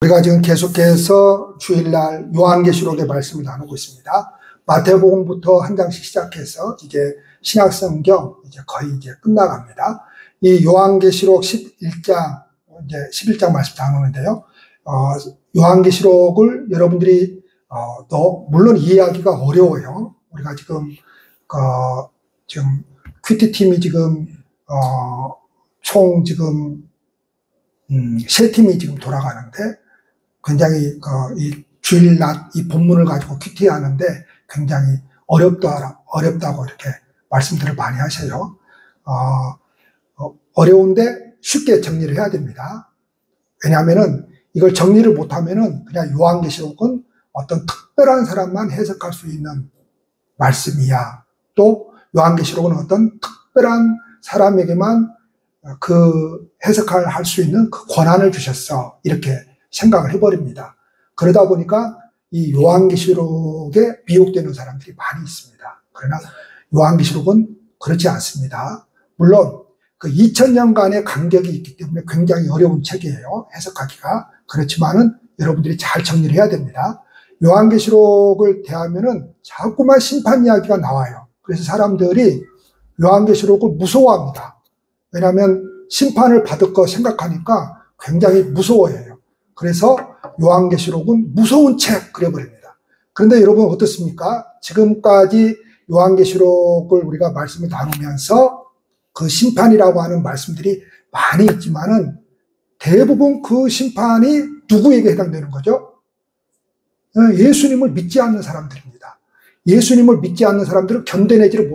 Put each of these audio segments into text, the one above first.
우리가 지금 계속해서 주일날 요한계시록의 말씀을 나누고 있습니다. 마태복음부터 한 장씩 시작해서 이제 신약성경 이제 거의 이제 끝나갑니다. 이 요한계시록 11장 이제 11장 말씀 나누는데요. 요한계시록을 여러분들이 물론 이해하기가 어려워요. 우리가 지금 큐티 팀이 지금 총 지금 세 팀이 지금 돌아가는데 굉장히 이 주일낮 이 본문을 가지고 큐티 하는데 굉장히 어렵다고 이렇게 말씀들을 많이 하셔요. 어려운데 쉽게 정리를 해야 됩니다. 왜냐하면은 이걸 정리를 못하면은 그냥 요한계시록은 어떤 특별한 사람만 해석할 수 있는 말씀이야. 또 요한계시록은 어떤 특별한 사람에게만 그 해석을 할 수 있는 그 권한을 주셨어. 이렇게 생각을 해버립니다. 그러다 보니까 이 요한계시록에 미혹되는 사람들이 많이 있습니다. 그러나 요한계시록은 그렇지 않습니다. 물론 그 2000년간의 간격이 있기 때문에 굉장히 어려운 책이에요. 해석하기가. 그렇지만은 여러분들이 잘 정리를 해야 됩니다. 요한계시록을 대하면은 자꾸만 심판 이야기가 나와요. 그래서 사람들이 요한계시록을 무서워합니다. 왜냐하면 심판을 받을 거 생각하니까 굉장히 무서워해요. 그래서 요한계시록은 무서운 책 그래버립니다. 그런데 여러분 어떻습니까? 지금까지 요한계시록을 우리가 말씀을 나누면서 그 심판이라고 하는 말씀들이 많이 있지만은 대부분 그 심판이 누구에게 해당되는 거죠? 예수님을 믿지 않는 사람들입니다. 예수님을 믿지 않는 사람들은 견뎌내지를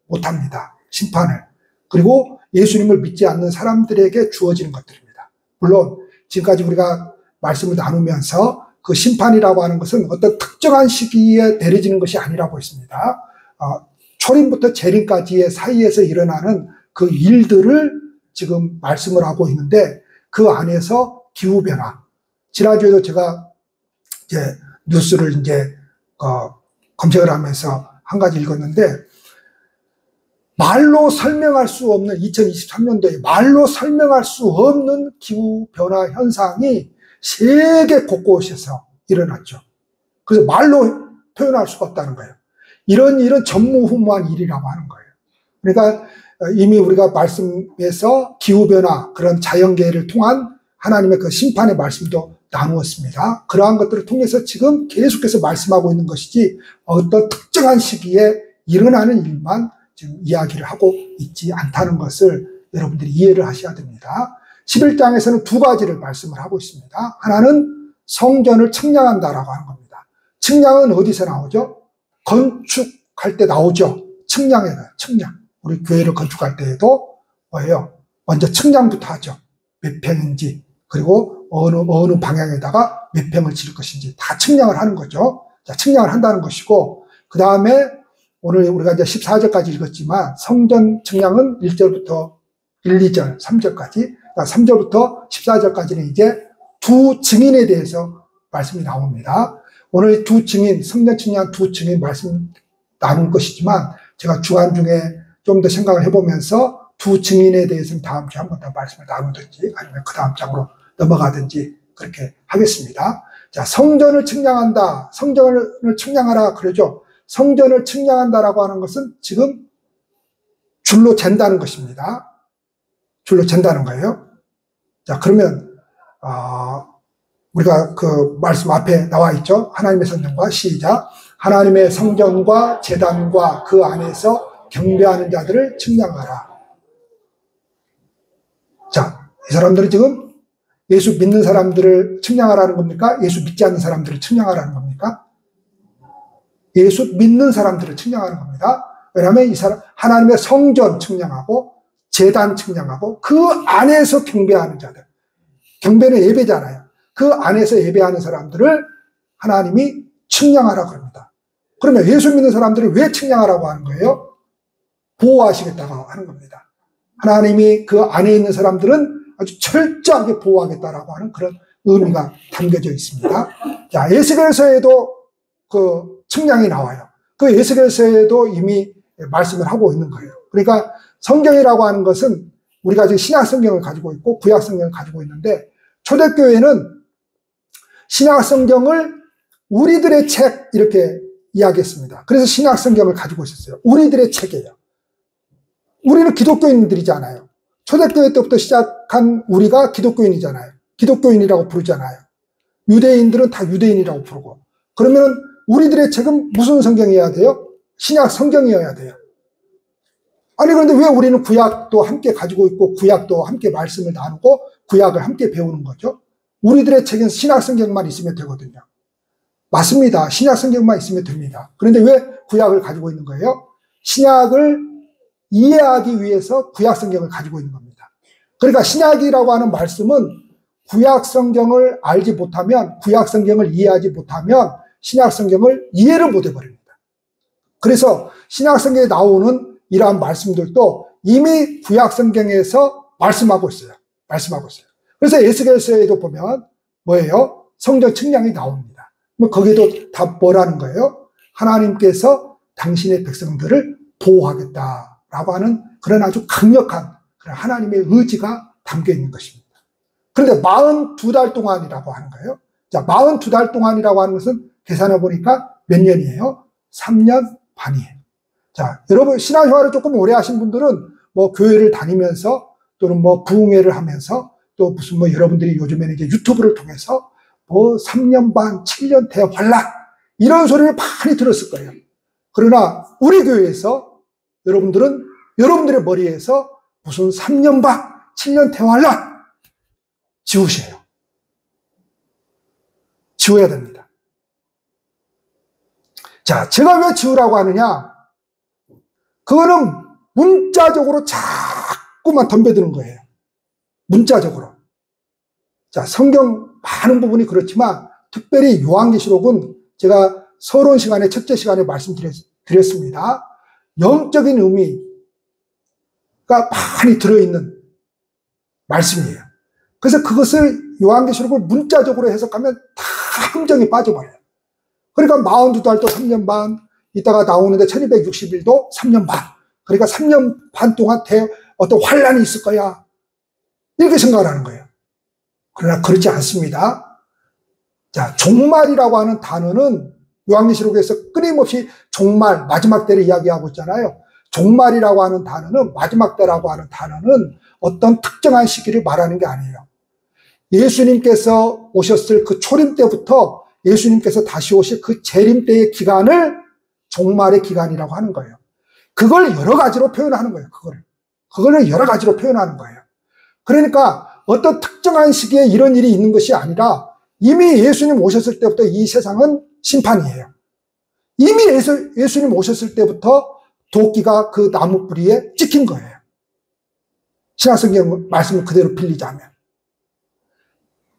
못합니다. 심판을. 그리고 예수님을 믿지 않는 사람들에게 주어지는 것들입니다. 물론 지금까지 우리가 말씀을 나누면서 그 심판이라고 하는 것은 어떤 특정한 시기에 내려지는 것이 아니라고 했습니다. 초림부터 재림까지의 사이에서 일어나는 그 일들을 지금 말씀을 하고 있는데 그 안에서 기후변화. 지난주에도 제가 이제 뉴스를 이제 검색을 하면서 한 가지 읽었는데 말로 설명할 수 없는 2023년도에 말로 설명할 수 없는 기후변화 현상이 세계 곳곳에서 일어났죠. 그래서 말로 표현할 수가 없다는 거예요. 이런 일은 전무후무한 일이라고 하는 거예요. 그러니까 이미 우리가 말씀에서 기후변화 그런 자연계를 통한 하나님의 그 심판의 말씀도 나누었습니다. 그러한 것들을 통해서 지금 계속해서 말씀하고 있는 것이지 어떤 특정한 시기에 일어나는 일만 지금 이야기를 하고 있지 않다는 것을 여러분들이 이해를 하셔야 됩니다. 11장에서는 두 가지를 말씀을 하고 있습니다. 하나는 성전을 측량한다라고 하는 겁니다. 측량은 어디서 나오죠? 건축할 때 나오죠. 측량. 우리 교회를 건축할 때에도 뭐예요? 먼저 측량부터 하죠. 몇 평인지 그리고 어느 방향에다가 몇 평을 지을 것인지 다 측량을 하는 거죠. 자, 측량을 한다는 것이고 그 다음에 오늘 우리가 이제 14절까지 읽었지만 성전 측량은 1절부터 1, 2절, 3절까지 3절부터 14절까지는 이제 두 증인에 대해서 말씀이 나옵니다. 오늘 두 증인, 성전 측량 두 증인 말씀 나눌 것이지만 제가 주간 중에 좀 더 생각을 해보면서 두 증인에 대해서는 다음 주에 한 번 더 말씀을 나누든지 아니면 그 다음 장으로 넘어가든지 그렇게 하겠습니다. 자, 성전을 측량한다. 성전을 측량하라 그러죠. 성전을 측량한다라고 하는 것은 지금 줄로 잰다는 것입니다. 줄로 잰다는 거예요. 자, 그러면 우리가 그 말씀 앞에 나와 있죠. 하나님의 성전과 시작. 하나님의 성전과 제단과 그 안에서 경배하는 자들을 측량하라. 자, 이 사람들은 지금 예수 믿는 사람들을 측량하라는 겁니까? 예수 믿지 않는 사람들을 측량하라는 겁니까? 예수 믿는 사람들을 측량하는 겁니다. 왜냐하면 이 사람 하나님의 성전 측량하고 제단 측량하고 그 안에서 경배하는 자들. 경배는 예배잖아요. 그 안에서 예배하는 사람들을 하나님이 측량하라고 합니다. 그러면 예수 믿는 사람들을 왜 측량하라고 하는 거예요? 보호하시겠다고 하는 겁니다. 하나님이 그 안에 있는 사람들은 아주 철저하게 보호하겠다라고 하는 그런 의미가 담겨져 있습니다. 자, 에스겔서에도 그 측량이 나와요. 그 에스겔서에도 이미 말씀을 하고 있는 거예요. 그러니까 성경이라고 하는 것은 우리가 지금 신약 성경을 가지고 있고 구약 성경을 가지고 있는데 초대교회는 신약 성경을 우리들의 책 이렇게 이야기했습니다. 그래서 신약 성경을 가지고 있었어요. 우리들의 책이에요. 우리는 기독교인들이잖아요. 초대교회 때부터 시작한 우리가 기독교인이잖아요. 기독교인이라고 부르잖아요. 유대인들은 다 유대인이라고 부르고. 그러면 우리들의 책은 무슨 성경이어야 돼요? 신약 성경이어야 돼요. 아니 그런데 왜 우리는 구약도 함께 가지고 있고 구약도 함께 말씀을 나누고 구약을 함께 배우는 거죠? 우리들의 책은 신약 성경만 있으면 되거든요. 맞습니다. 신약 성경만 있으면 됩니다. 그런데 왜 구약을 가지고 있는 거예요? 신약을 이해하기 위해서 구약 성경을 가지고 있는 겁니다. 그러니까 신약이라고 하는 말씀은 구약 성경을 알지 못하면, 구약 성경을 이해하지 못하면 신약 성경을 이해를 못 해버립니다. 그래서 신약 성경에 나오는 이러한 말씀들도 이미 구약 성경에서 말씀하고 있어요. 말씀하고 있어요. 그래서 에스겔서에도 보면 뭐예요? 성전 측량이 나옵니다. 뭐 거기도 다 뭐라는 거예요? 하나님께서 당신의 백성들을 보호하겠다라고 하는 그런 아주 강력한 그런 하나님의 의지가 담겨 있는 것입니다. 그런데 42달 동안이라고 하는 거예요. 자, 42달 동안이라고 하는 것은 계산해 보니까 몇 년이에요? 3년 반이에요. 자, 여러분 신앙생활을 조금 오래 하신 분들은 뭐 교회를 다니면서 또는 뭐 부흥회를 하면서 또 무슨 뭐 여러분들이 요즘에는 이제 유튜브를 통해서 뭐 3년 반, 7년 대환란 이런 소리를 많이 들었을 거예요. 그러나 우리 교회에서 여러분들은 여러분들의 머리에서 무슨 3년 반, 7년 대환란 지우세요. 지워야 됩니다. 자, 제가 왜 지우라고 하느냐? 그거는 문자적으로 자꾸만 덤벼드는 거예요. 문자적으로. 자, 성경 많은 부분이 그렇지만 특별히 요한계시록은 제가 서론 시간에 첫째 시간에 말씀드렸습니다. 영적인 의미가 많이 들어있는 말씀이에요. 그래서 그것을 요한계시록을 문자적으로 해석하면 다 함정이 빠져버려요. 그러니까 42달도 3년 반, 이따가 나오는데 1260일도 3년 반. 그러니까 3년 반 동안 어떤 환란이 있을 거야. 이렇게 생각을 하는 거예요. 그러나 그렇지 않습니다. 자, 종말이라고 하는 단어는 요한계시록에서 끊임없이 종말, 마지막 때를 이야기하고 있잖아요. 종말이라고 하는 단어는, 마지막 때라고 하는 단어는 어떤 특정한 시기를 말하는 게 아니에요. 예수님께서 오셨을 그 초림 때부터 예수님께서 다시 오실 그 재림 때의 기간을 종말의 기간이라고 하는 거예요. 그걸 여러 가지로 표현하는 거예요. 그거를 여러 가지로 표현하는 거예요. 그러니까 어떤 특정한 시기에 이런 일이 있는 것이 아니라 이미 예수님 오셨을 때부터 이 세상은 심판이에요. 이미 예수님 오셨을 때부터 도끼가 그 나무 뿌리에 찍힌 거예요. 신약성경 말씀을 그대로 빌리자면.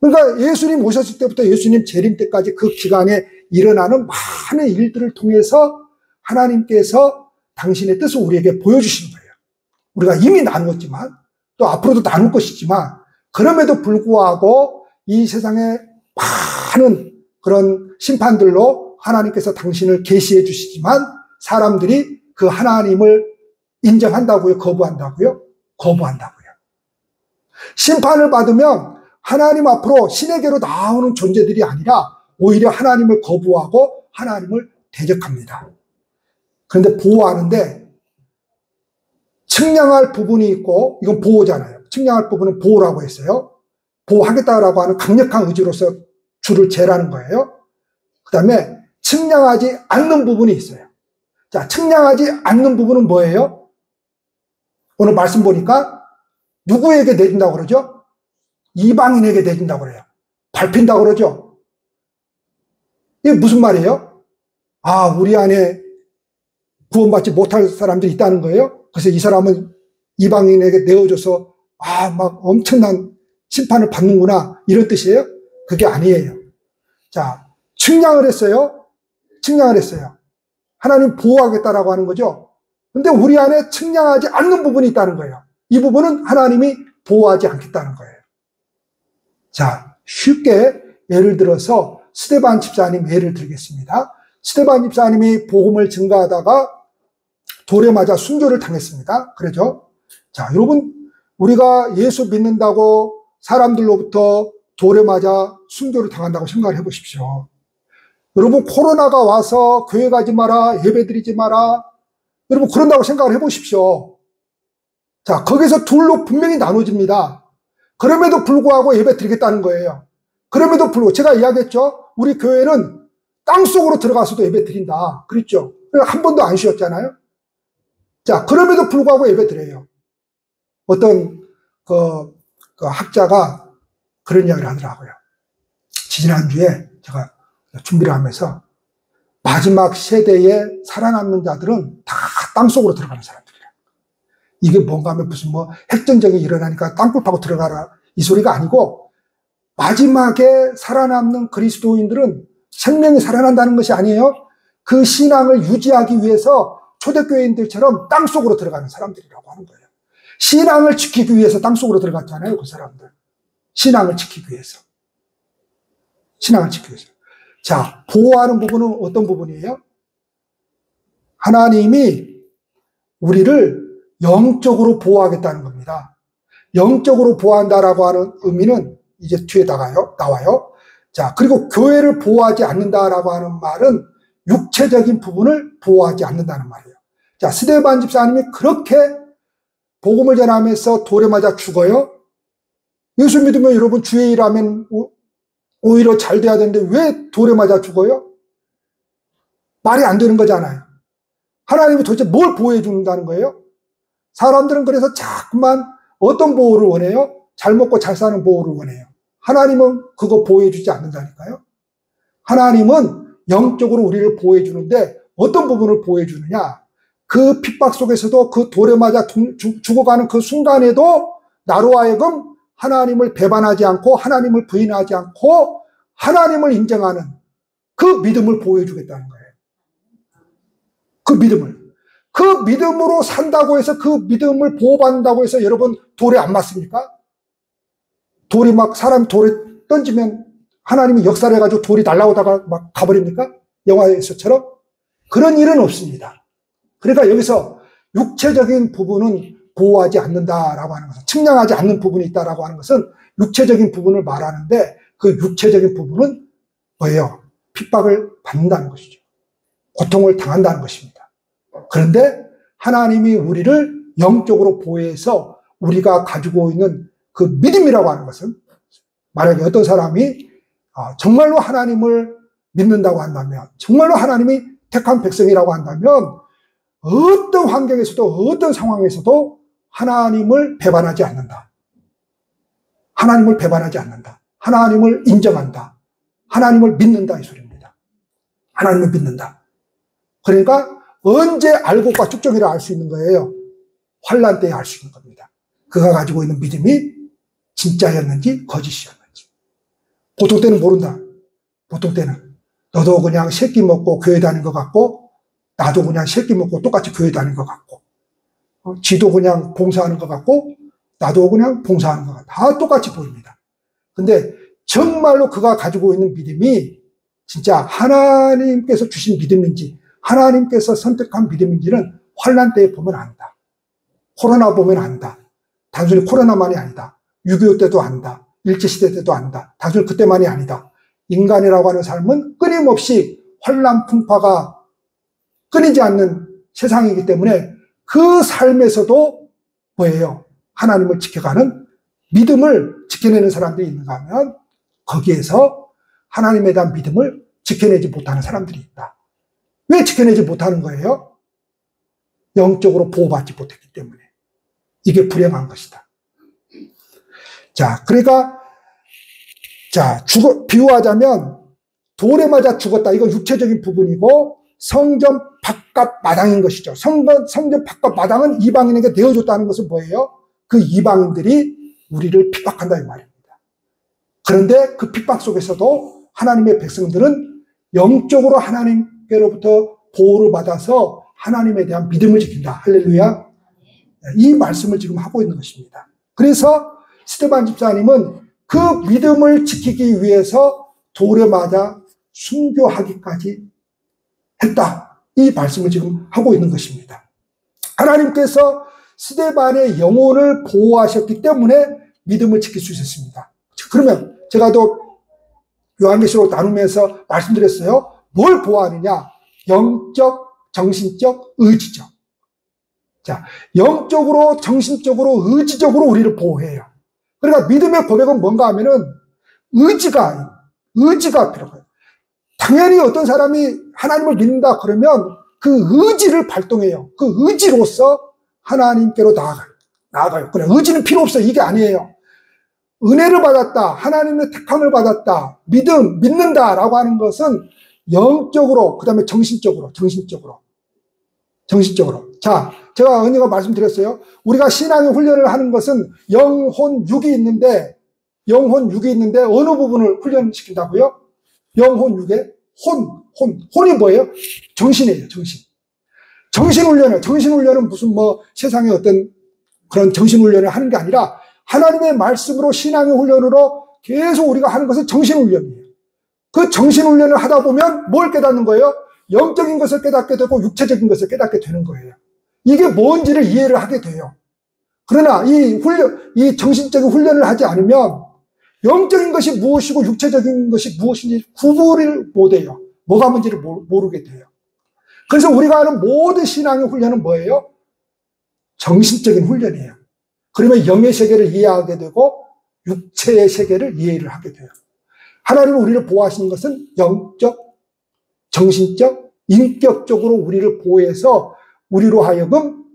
그러니까 예수님 오셨을 때부터 예수님 재림 때까지 그 기간에 일어나는 많은 일들을 통해서 하나님께서 당신의 뜻을 우리에게 보여주시는 거예요. 우리가 이미 나누었지만 또 앞으로도 나눌 것이지만 그럼에도 불구하고 이 세상에 많은 그런 심판들로 하나님께서 당신을 계시해 주시지만 사람들이 그 하나님을 인정한다고요? 거부한다고요? 거부한다고요. 심판을 받으면 하나님 앞으로 신에게로 나오는 존재들이 아니라 오히려 하나님을 거부하고 하나님을 대적합니다. 그런데 보호하는데 측량할 부분이 있고, 이건 보호잖아요. 측량할 부분은 보호라고 했어요. 보호하겠다라고 하는 강력한 의지로서 줄을 재라는 거예요. 그 다음에 측량하지 않는 부분이 있어요. 자, 측량하지 않는 부분은 뭐예요? 오늘 말씀 보니까 누구에게 내준다고 그러죠? 이방인에게 내준다고 그래요. 밟힌다고 그러죠? 이게 무슨 말이에요? 아, 우리 안에 구원받지 못할 사람들이 있다는 거예요? 그래서 이 사람은 이방인에게 내어줘서 막 엄청난 심판을 받는구나 이런 뜻이에요? 그게 아니에요. 자, 측량을 했어요. 측량을 했어요. 하나님 보호하겠다라고 하는 거죠. 근데 우리 안에 측량하지 않는 부분이 있다는 거예요. 이 부분은 하나님이 보호하지 않겠다는 거예요. 자, 쉽게 예를 들어서 스데반 집사님 예를 들겠습니다. 스데반 집사님이 복음을 증거하다가 돌에 맞아 순교를 당했습니다. 그러죠? 자, 여러분, 우리가 예수 믿는다고 사람들로부터 돌에 맞아 순교를 당한다고 생각을 해보십시오. 여러분, 코로나가 와서 교회 가지 마라, 예배 드리지 마라, 여러분 그런다고 생각을 해보십시오. 자, 거기서 둘로 분명히 나눠집니다. 그럼에도 불구하고 예배 드리겠다는 거예요. 그럼에도 불구하고 제가 이야기했죠. 우리 교회는 땅속으로 들어가서도 예배 드린다 그랬죠. 한 번도 안 쉬었잖아요. 자, 그럼에도 불구하고 예배 드려요. 어떤 그 학자가 그런 이야기를 하더라고요. 지난주에 제가 준비를 하면서 마지막 세대에 살아남는 자들은 다 땅속으로 들어가는 사람들이에요. 이게 뭔가 하면 무슨 뭐 핵전쟁이 일어나니까 땅굴 파고 들어가라 이 소리가 아니고, 마지막에 살아남는 그리스도인들은 생명이 살아난다는 것이 아니에요. 그 신앙을 유지하기 위해서 초대교회인들처럼 땅속으로 들어가는 사람들이라고 하는 거예요. 신앙을 지키기 위해서 땅속으로 들어갔잖아요, 그 사람들. 신앙을 지키기 위해서. 신앙을 지키기 위해서. 자, 보호하는 부분은 어떤 부분이에요? 하나님이 우리를 영적으로 보호하겠다는 겁니다. 영적으로 보호한다라고 하는 의미는 이제 뒤에 나와요. 자, 그리고 교회를 보호하지 않는다라고 하는 말은 육체적인 부분을 보호하지 않는다는 말이에요. 자, 스데반 집사님이 그렇게 복음을 전하면서 돌에 맞아 죽어요? 예수 믿으면 여러분 주의 일하면 오히려 잘 돼야 되는데 왜 돌에 맞아 죽어요? 말이 안 되는 거잖아요. 하나님이 도대체 뭘 보호해 준다는 거예요? 사람들은 그래서 자꾸만 어떤 보호를 원해요? 잘 먹고 잘 사는 보호를 원해요. 하나님은 그거 보호해 주지 않는다니까요. 하나님은 영적으로 우리를 보호해 주는데 어떤 부분을 보호해 주느냐? 그 핍박 속에서도 그 돌에 맞아 죽어가는 그 순간에도 나로 하여금 하나님을 배반하지 않고 하나님을 부인하지 않고 하나님을 인정하는 그 믿음을 보호해 주겠다는 거예요. 그 믿음을. 그 믿음으로 산다고 해서 그 믿음을 보호받는다고 해서 여러분 돌에 안 맞습니까? 돌이 막 사람 돌에 던지면 하나님이 역사를 해가지고 돌이 날아오다가 막 가버립니까? 영화에서처럼? 그런 일은 없습니다. 그러니까 여기서 육체적인 부분은 보호하지 않는다라고 하는 것은, 측량하지 않는 부분이 있다라고 하는 것은 육체적인 부분을 말하는데 그 육체적인 부분은 뭐예요? 핍박을 받는다는 것이죠. 고통을 당한다는 것입니다. 그런데 하나님이 우리를 영적으로 보호해서 우리가 가지고 있는 그 믿음이라고 하는 것은, 만약에 어떤 사람이 정말로 하나님을 믿는다고 한다면, 정말로 하나님이 택한 백성이라고 한다면 어떤 환경에서도 어떤 상황에서도 하나님을 배반하지 않는다. 하나님을 배반하지 않는다. 하나님을 인정한다. 하나님을 믿는다 이 소리입니다. 하나님을 믿는다. 그러니까 언제 알고과 축적이라 알 수 있는 거예요? 환난 때에 알 수 있는 겁니다. 그가 가지고 있는 믿음이 진짜였는지 거짓이었는지. 보통 때는 모른다. 보통 때는 너도 그냥 새끼 먹고 교회 다닌 것 같고 나도 그냥 새끼 먹고 똑같이 교회 다닌 것 같고 지도 그냥 봉사하는 것 같고 나도 그냥 봉사하는 것 같고 다 똑같이 보입니다. 근데 정말로 그가 가지고 있는 믿음이 진짜 하나님께서 주신 믿음인지 하나님께서 선택한 믿음인지는 환난 때에 보면 안다. 코로나 보면 안다. 단순히 코로나만이 아니다. 6.25 때도 안다. 일제시대 때도 안다. 단순히 그때만이 아니다. 인간이라고 하는 삶은 끊임없이 환난 풍파가 끊이지 않는 세상이기 때문에 그 삶에서도 뭐예요? 하나님을 지켜가는 믿음을 지켜내는 사람들이 있는가 하면 거기에서 하나님에 대한 믿음을 지켜내지 못하는 사람들이 있다. 왜 지켜내지 못하는 거예요? 영적으로 보호받지 못했기 때문에. 이게 불행한 것이다. 자, 그러니까 비유하자면 돌에 맞아 죽었다. 이거 육체적인 부분이고 성전 바깥 마당인 것이죠. 성전 바깥 마당은 이방인에게 내어줬다는 것은 뭐예요? 그 이방인들이 우리를 핍박한다 이 말입니다. 그런데 그 핍박 속에서도 하나님의 백성들은 영적으로 하나님께로부터 보호를 받아서 하나님에 대한 믿음을 지킨다. 할렐루야. 이 말씀을 지금 하고 있는 것입니다. 그래서 스데반 집사님은 그 믿음을 지키기 위해서 돌에 맞아 순교하기까지 했다. 이 말씀을 지금 하고 있는 것입니다. 하나님께서 스데반의 영혼을 보호하셨기 때문에 믿음을 지킬 수 있었습니다. 그러면 제가 또 요한계시록 나누면서 말씀드렸어요. 뭘 보호하느냐? 영적, 정신적, 의지적. 자, 영적으로, 정신적으로, 의지적으로 우리를 보호해요. 그러니까 믿음의 고백은 뭔가 하면은 의지가 필요해요. 당연히 어떤 사람이 하나님을 믿는다 그러면 그 의지를 발동해요. 그 의지로서 하나님께로 나아가요. 그래, 의지는 필요 없어요. 이게 아니에요. 은혜를 받았다, 하나님의 택함을 받았다, 믿는다라고 하는 것은 영적으로, 그 다음에 정신적으로. 자, 제가 언니가 말씀드렸어요. 우리가 신앙의 훈련을 하는 것은 영혼, 육이 있는데 어느 부분을 훈련시킨다고요? 영혼, 육에 혼이 뭐예요? 정신이에요, 정신. 정신훈련은 무슨 세상에 어떤 그런 정신훈련을 하는 게 아니라 하나님의 말씀으로 신앙의 훈련으로 계속 우리가 하는 것은 정신훈련이에요. 그 정신훈련을 하다 보면 뭘 깨닫는 거예요? 영적인 것을 깨닫게 되고 육체적인 것을 깨닫게 되는 거예요. 이게 뭔지를 이해를 하게 돼요. 그러나 이 정신적인 훈련을 하지 않으면 영적인 것이 무엇이고 육체적인 것이 무엇인지 구분을 못해요. 뭐가 뭔지를 모르게 돼요. 그래서 우리가 하는 모든 신앙의 훈련은 뭐예요? 정신적인 훈련이에요. 그러면 영의 세계를 이해하게 되고 육체의 세계를 이해를 하게 돼요. 하나님은 우리를 보호하시는 것은 영적, 정신적, 인격적으로 우리를 보호해서 우리로 하여금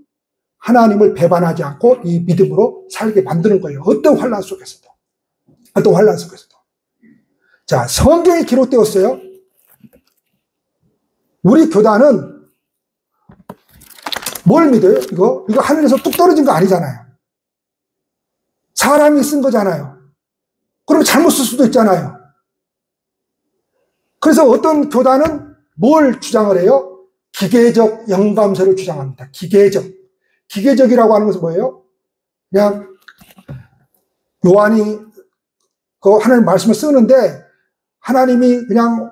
하나님을 배반하지 않고 이 믿음으로 살게 만드는 거예요. 어떤 환난 속에서도. 자, 성경에 기록되었어요. 우리 교단은 뭘 믿어요? 이거 하늘에서 뚝 떨어진 거 아니잖아요. 사람이 쓴 거잖아요. 그럼 잘못 쓸 수도 있잖아요. 그래서 어떤 교단은 뭘 주장을 해요? 기계적 영감설을 주장합니다. 기계적이라고 하는 것은 뭐예요? 그냥 요한이 그 하나님 말씀을 쓰는데 하나님이 그냥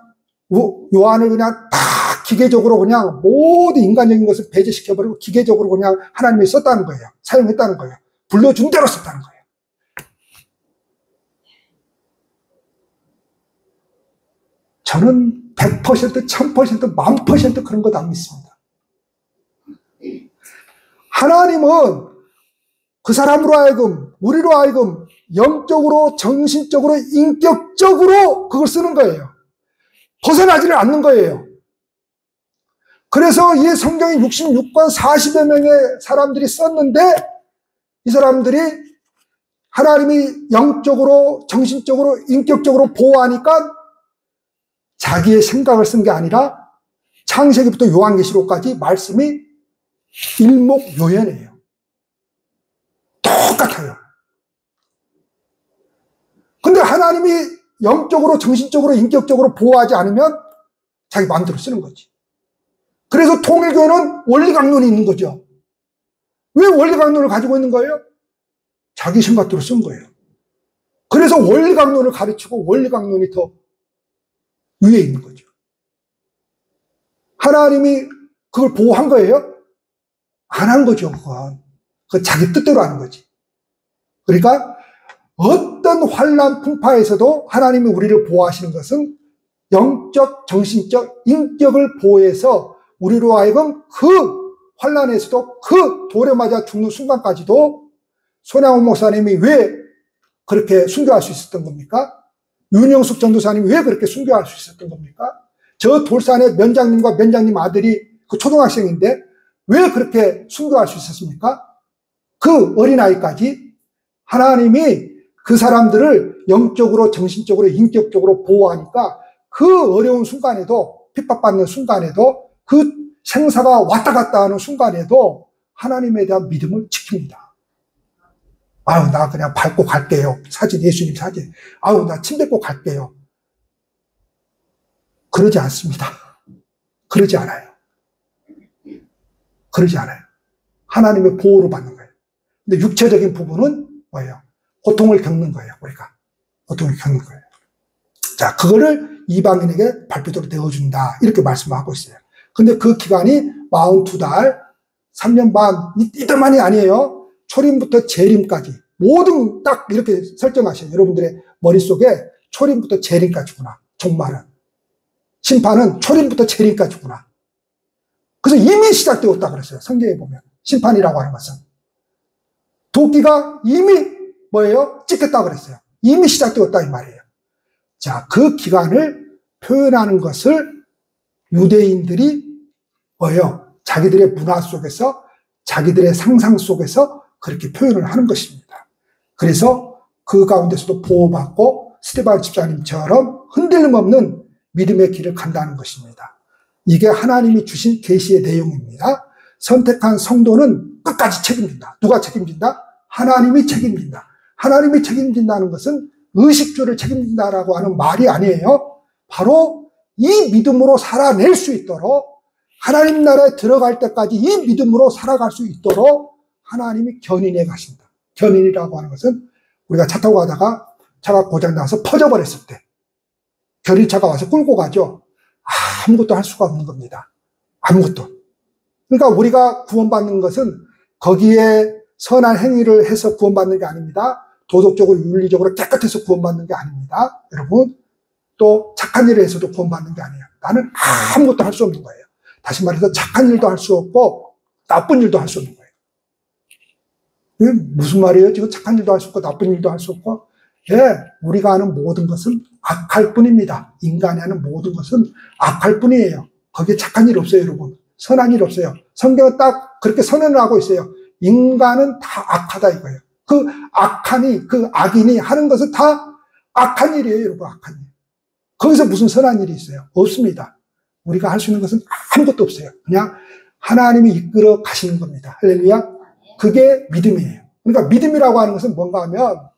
요한을 그냥 다 기계적으로 그냥 모든 인간적인 것을 배제시켜버리고 기계적으로 그냥 하나님이 썼다는 거예요. 사용했다는 거예요. 불러준 대로 썼다는 거예요. 저는 100%, 1000%, 10,000% 그런 것 안 믿습니다. 하나님은 그 사람으로 하여금, 우리로 하여금 영적으로, 정신적으로, 인격적으로 그걸 쓰는 거예요. 벗어나지를 않는 거예요. 그래서 이 성경이 66권 40여 명의 사람들이 썼는데 이 사람들이 하나님이 영적으로, 정신적으로, 인격적으로 보호하니까 자기의 생각을 쓴 게 아니라 창세기부터 요한계시록까지 말씀이 일목요연해요. 똑같아요. 근데 하나님이 영적으로, 정신적으로, 인격적으로 보호하지 않으면 자기 마음대로 쓰는 거지. 그래서 통일교는 원리강론이 있는 거죠. 왜 원리강론을 가지고 있는 거예요? 자기 생각대로 쓴 거예요. 그래서 원리강론을 가르치고 원리강론이 더 위에 있는 거죠. 하나님이 그걸 보호한 거예요? 안 한 거죠, 그건. 그건 자기 뜻대로 하는 거지. 그러니까 어떤 환난 풍파에서도 하나님이 우리를 보호하시는 것은 영적, 정신적, 인격을 보호해서 우리로 하여금 그 환난에서도 그 돌에 맞아 죽는 순간까지도 손양원 목사님이 왜 그렇게 순교할 수 있었던 겁니까? 윤영숙 전도사님이 왜 그렇게 순교할 수 있었던 겁니까? 저 돌산의 면장님과 면장님 아들이 그 초등학생인데 왜 그렇게 순교할 수 있었습니까? 그 어린아이까지 하나님이 그 사람들을 영적으로, 정신적으로, 인격적으로 보호하니까 그 어려운 순간에도, 핍박받는 순간에도, 그 생사가 왔다 갔다 하는 순간에도 하나님에 대한 믿음을 지킵니다. 아유, 나 그냥 밟고 갈게요. 사진, 예수님 사진. 아유, 나 침 뱉고 갈게요. 그러지 않습니다. 그러지 않아요. 하나님의 보호를 받는 거예요. 근데 육체적인 부분은 뭐예요? 고통을 겪는 거예요, 우리가. 고통을 겪는 거예요. 자, 그거를 이방인에게 발표도로 내어준다. 이렇게 말씀하고 있어요. 근데 그 기간이 42달, 3년 반, 이때만이 아니에요. 초림부터 재림까지. 모든 딱 이렇게 설정하셔요. 여러분들의 머릿속에 초림부터 재림까지구나. 종말은. 심판은 초림부터 재림까지구나. 그래서 이미 시작되었다 그랬어요. 성경에 보면. 심판이라고 하는 것은. 도끼가 이미 뭐예요? 찍혔다 그랬어요. 이미 시작되었다 이 말이에요. 자, 그 기간을 표현하는 것을 유대인들이 뭐예요? 자기들의 문화 속에서, 자기들의 상상 속에서 그렇게 표현을 하는 것입니다. 그래서 그 가운데서도 보호받고 스데반 집사님처럼 흔들림 없는 믿음의 길을 간다는 것입니다. 이게 하나님이 주신 계시의 내용입니다. 선택한 성도는 끝까지 책임진다. 누가 책임진다? 하나님이 책임진다. 하나님이 책임진다는 것은 의식주를 책임진다라고 하는 말이 아니에요. 바로 이 믿음으로 살아낼 수 있도록, 하나님 나라에 들어갈 때까지 이 믿음으로 살아갈 수 있도록 하나님이 견인해 가신다. 견인이라고 하는 것은 우리가 차 타고 가다가 차가 고장나서 퍼져버렸을 때 견인차가 와서 끌고 가죠. 아무것도 할 수가 없는 겁니다. 아무것도. 그러니까 우리가 구원받는 것은 거기에 선한 행위를 해서 구원받는 게 아닙니다. 도덕적으로 윤리적으로 깨끗해서 구원받는 게 아닙니다. 여러분, 또 착한 일을 해서도 구원받는 게 아니에요. 나는 아무것도 할 수 없는 거예요. 다시 말해서 착한 일도 할 수 없고 나쁜 일도 할 수 없는 거예요. 이게 무슨 말이에요? 지금 착한 일도 할 수 없고 나쁜 일도 할 수 없고. 예, 우리가 하는 모든 것은 악할 뿐입니다. 인간이 하는 모든 것은 악할 뿐이에요. 거기에 착한 일 없어요, 여러분. 선한 일 없어요. 성경은 딱 그렇게 선언을 하고 있어요. 인간은 다 악하다 이거예요. 그 악한이, 그 악인이 하는 것은 다 악한 일이에요, 여러분. 악한 일. 거기서 무슨 선한 일이 있어요? 없습니다. 우리가 할 수 있는 것은 아무것도 없어요. 그냥 하나님이 이끌어 가시는 겁니다. 할렐루야. 그게 믿음이에요. 그러니까 믿음이라고 하는 것은 뭔가 하면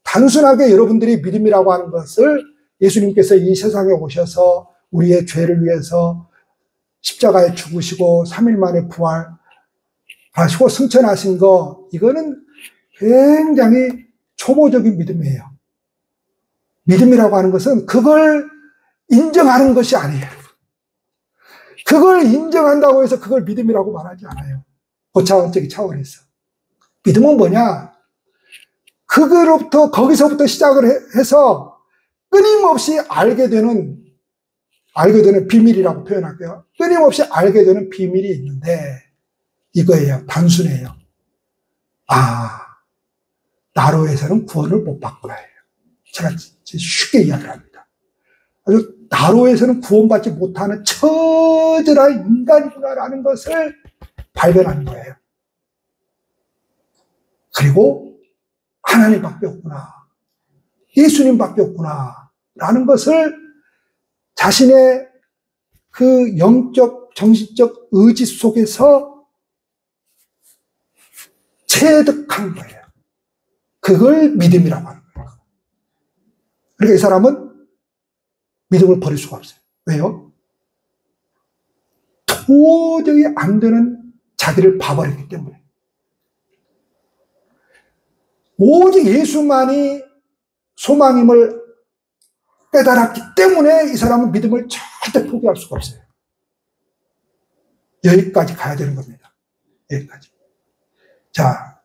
단순하게 여러분들이 믿음이라고 하는 것을 예수님께서 이 세상에 오셔서 우리의 죄를 위해서 십자가에 죽으시고 3일 만에 부활하시고 승천하신 거, 이거는 굉장히 초보적인 믿음이에요. 믿음이라고 하는 것은 그걸 인정하는 것이 아니에요. 그걸 인정한다고 해서 그걸 믿음이라고 말하지 않아요. 고차원적인 차원에서. 믿음은 뭐냐? 그거로부터, 거기서부터 시작을 해서 끊임없이 알게 되는 비밀이라고 표현할게요. 끊임없이 알게 되는 비밀이 있는데 이거예요. 단순해요. 나로 해서는 구원을 못 받구나 해요. 제가 쉽게 이야기를 합니다. 아주 나로 해서는 구원받지 못하는 처절한 인간이구나라는 것을 발견하는 거예요. 그리고 하나님밖에 없구나. 예수님밖에 없구나. 라는 것을 자신의 그 영적, 정신적 의지 속에서 체득한 거예요. 그걸 믿음이라고 하는 거예요. 그러니까 이 사람은 믿음을 버릴 수가 없어요. 왜요? 도저히 안 되는 자기를 봐버렸기 때문에. 오직 예수만이 소망임을 깨달았기 때문에 이 사람은 믿음을 절대 포기할 수가 없어요. 여기까지 가야 되는 겁니다. 여기까지. 자,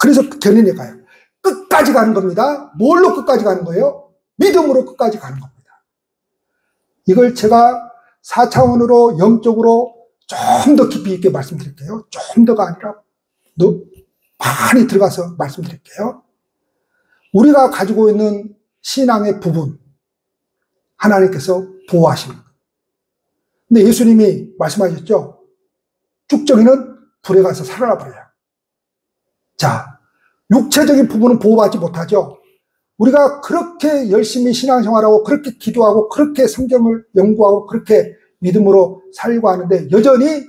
그래서 견인해 가요. 끝까지 가는 겁니다. 뭘로 끝까지 가는 거예요? 믿음으로 끝까지 가는 겁니다. 이걸 제가 4차원으로 영적으로 좀 더 깊이 있게 말씀드릴게요. 좀 더가 아니라 많이 들어가서 말씀드릴게요. 우리가 가지고 있는 신앙의 부분, 하나님께서 보호하십니다. 근데 예수님이 말씀하셨죠? 쭉정이는 불에 가서 살아나버려요. 자, 육체적인 부분은 보호받지 못하죠. 우리가 그렇게 열심히 신앙생활하고 그렇게 기도하고 그렇게 성경을 연구하고 그렇게 믿음으로 살려고 하는데 여전히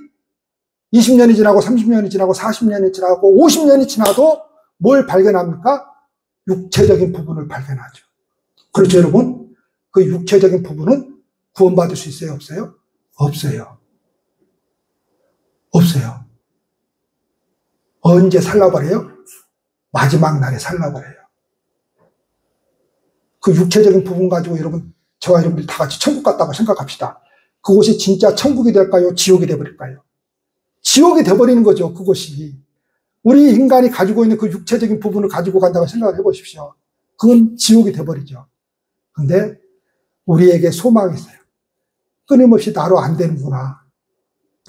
20년이 지나고 30년이 지나고 40년이 지나고 50년이 지나도 뭘 발견합니까? 육체적인 부분을 발견하죠. 그렇죠, 여러분? 그 육체적인 부분은 구원받을 수 있어요? 없어요? 없어요. 없어요. 언제 살라버려요? 마지막 날에 살라버려요. 그 육체적인 부분 가지고 여러분, 저와 여러분들 다 같이 천국 갔다고 생각합시다. 그곳이 진짜 천국이 될까요? 지옥이 돼버릴까요? 지옥이 돼버리는 거죠, 그곳이. 우리 인간이 가지고 있는 그 육체적인 부분을 가지고 간다고 생각을 해보십시오. 그건 지옥이 돼버리죠. 근데 우리에게 소망이 있어요. 끊임없이 나로 안 되는구나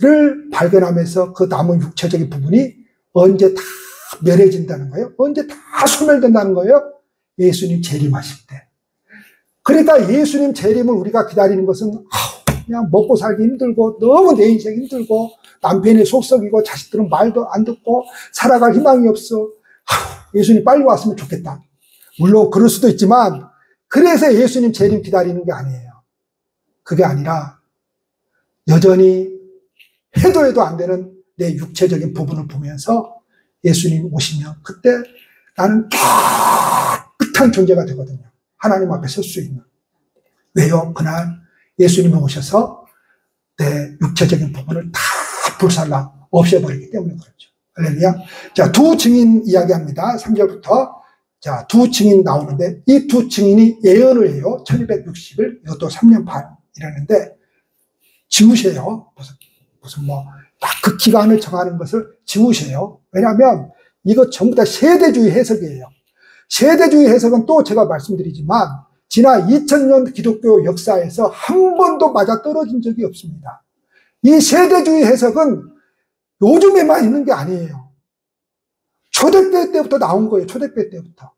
를 발견하면서 그 남은 육체적인 부분이 언제 다 멸해진다는 거예요. 언제 다 소멸된다는 거예요. 예수님 재림하실 때. 그러니까 예수님 재림을 우리가 기다리는 것은 그냥 먹고 살기 힘들고 너무 내 인생 힘들고 남편이 속썩이고 자식들은 말도 안 듣고 살아갈 희망이 없어. 예수님 빨리 왔으면 좋겠다. 물론 그럴 수도 있지만 그래서 예수님 재림 기다리는 게 아니에요. 그게 아니라 여전히 해도 안 되는 내 육체적인 부분을 보면서 예수님 오시면 그때 나는 깨끗한 존재가 되거든요. 하나님 앞에 설 수 있는. 왜요? 그날 예수님이 오셔서 내 육체적인 부분을 다 불살라 없애버리기 때문에 그렇죠. 할렐루야. 자, 두 증인 이야기합니다. 3절부터. 자, 두 증인 나오는데 이 두 증인이 예언을 해요. 1260일. 이것도 3년 반이라는데 지우세요. 무슨 딱 그 기간을 정하는 것을 지우세요. 왜냐하면 이거 전부 다 세대주의 해석이에요. 세대주의 해석은 또 제가 말씀드리지만 지난 2000년 기독교 역사에서 한 번도 맞아떨어진 적이 없습니다. 이 세대주의 해석은 요즘에만 있는 게 아니에요. 초대교회 때부터 나온 거예요. 초대교회 때부터.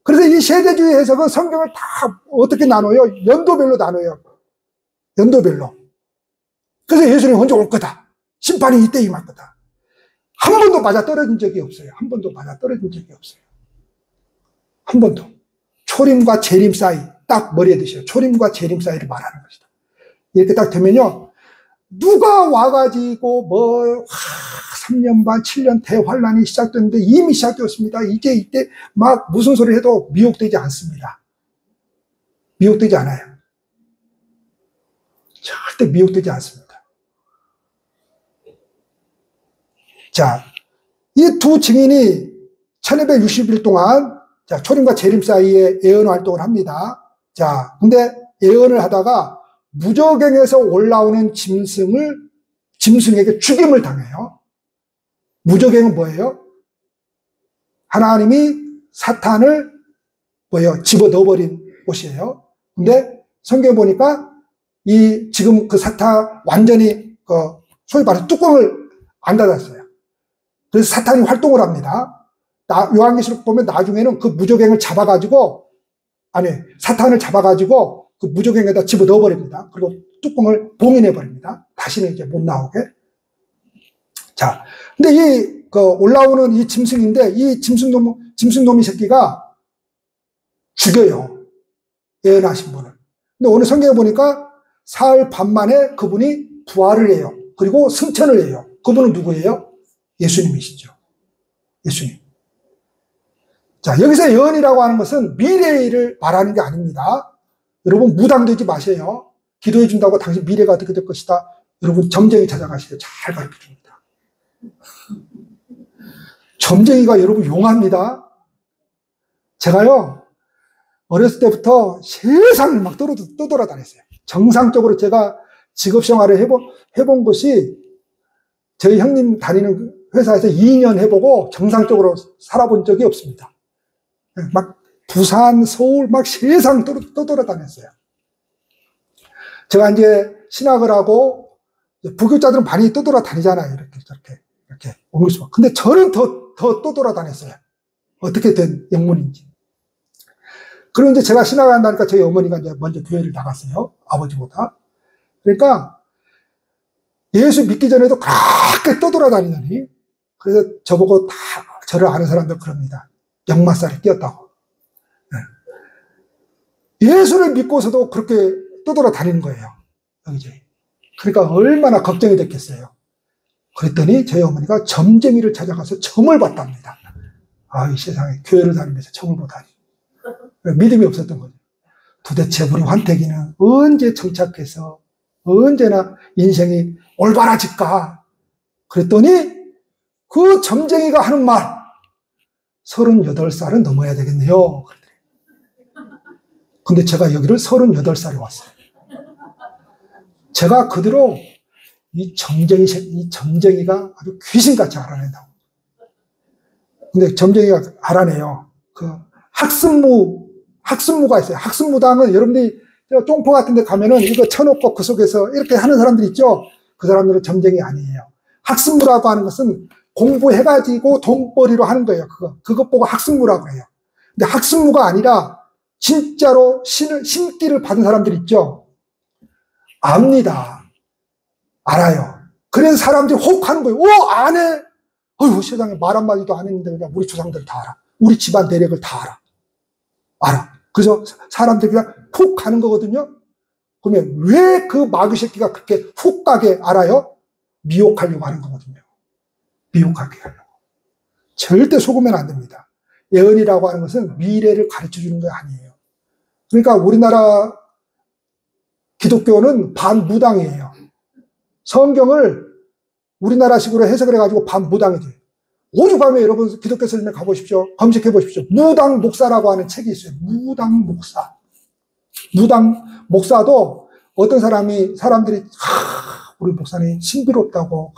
그래서 이 세대주의 해석은 성경을 다 어떻게 나눠요? 연도별로 나눠요. 연도별로. 그래서 예수님이 언제 올 거다. 심판이 이때 임할 거다. 한 번도 맞아떨어진 적이 없어요. 한 번도 맞아떨어진 적이 없어요. 한 번도. 초림과 재림 사이, 딱 머리에 드셔요. 초림과 재림 사이를 말하는 것이다. 이렇게 딱 되면요. 누가 와가지고 3년 반, 7년 대환란이 시작됐는데 이미 시작되었습니다. 이때 막 무슨 소리 해도 미혹되지 않습니다. 미혹되지 않아요. 절대 미혹되지 않습니다. 자, 이 두 증인이 1260일 동안 자, 초림과 재림 사이에 예언 활동을 합니다. 자, 근데 예언을 하다가 무저갱에서 올라오는 짐승에게 죽임을 당해요. 무저갱은 뭐예요? 하나님이 사탄을 집어 넣어버린 곳이에요. 근데 성경에 보니까 지금 그 사탄 완전히 소위 말해서 뚜껑을 안 닫았어요. 그래서 사탄이 활동을 합니다. 요한계시록 보면 나중에는 그 무저갱을 사탄을 잡아가지고 그 무저갱에다 집어 넣어버립니다. 그리고 뚜껑을 봉인해버립니다. 다시는 이제 못 나오게. 자, 근데 올라오는 이 짐승인데, 이 짐승놈이 새끼가 죽여요. 예언하신 분을. 근데 오늘 성경에 보니까 사흘 반 만에 그분이 부활을 해요. 그리고 승천을 해요. 그분은 누구예요? 예수님이시죠. 예수님. 자, 여기서 예언이라고 하는 것은 미래를 말하는 게 아닙니다. 여러분 무당되지 마세요. 기도해 준다고 당신 미래가 어떻게 될 것이다. 여러분 점쟁이 찾아가시죠. 잘 가르쳐 줍니다. 점쟁이가 여러분 용합니다. 제가요 어렸을 때부터 세상을 막 떠돌아다녔어요. 정상적으로 제가 직업생활을 해본 것이 저희 형님 다니는 회사에서 2년 해보고 정상적으로 살아본 적이 없습니다. 막 부산, 서울 막 세상 떠돌아다녔어요. 제가 이제 신학을 하고 부교자들은 많이 떠돌아다니잖아요. 이렇게 옮길 근데 저는 더 떠돌아다녔어요. 어떻게 된 영문인지. 그리고 이제 제가 신학을 한다니까 저희 어머니가 이제 먼저 교회를 나갔어요. 아버지보다. 그러니까 예수 믿기 전에도 그렇게 떠돌아다니더니 그래서 저보고 다 저를 아는 사람들 그럽니다. 역마살이 뛰었다고. 예수를 믿고서도 그렇게 떠돌아다니는 거예요. 여기저기. 그러니까 얼마나 걱정이 됐겠어요. 그랬더니 저희 어머니가 점쟁이를 찾아가서 점을 봤답니다. 이 세상에 교회를 다니면서 점을 보다니. 믿음이 없었던 거죠. 도대체 우리 환태기는 언제 정착해서 언제나 인생이 올바라질까? 그랬더니 그 점쟁이가 하는 말, 38살은 넘어야 되겠네요. 근데 제가 여기를 38살에 왔어요. 제가 그 뒤로 이 점쟁이가 아주 귀신같이 알아낸다고. 근데 점쟁이가 알아내요. 그 학습무가 있어요. 학습무당은 여러분들이 쫑포 같은 데 가면은 이거 쳐놓고 그 속에서 이렇게 하는 사람들 있죠? 그 사람들은 점쟁이 아니에요. 학습무라고 하는 것은 공부해가지고 돈벌이로 하는 거예요. 그것 보고 학습무라고 해요. 근데 학습무가 아니라 진짜로 신기를 받은 사람들 있죠? 압니다. 알아요. 그래서 사람들이 혹 하는 거예요. 안 해! 어휴, 세상에 말 한마디도 안 했는데 그냥 우리 조상들 다 알아. 우리 집안 내력을 다 알아. 그래서 사람들이 그냥 훅 가는 거거든요. 그러면 왜 그 마귀 새끼가 그렇게 훅 가게 알아요? 미혹하려고 하는 거거든요. 미혹하게 하려고. 절대 속으면 안 됩니다. 예언이라고 하는 것은 미래를 가르쳐 주는 게 아니에요. 그러니까 우리나라 기독교는 반무당이에요. 성경을 우리나라식으로 해석을 해가지고 반무당이 돼요. 오죽하면 여러분 기독교 설명 가보십시오. 검색해 보십시오. 무당 목사라고 하는 책이 있어요. 무당 목사. 무당 목사도 어떤 사람들이 우리 목사님 신비롭다고,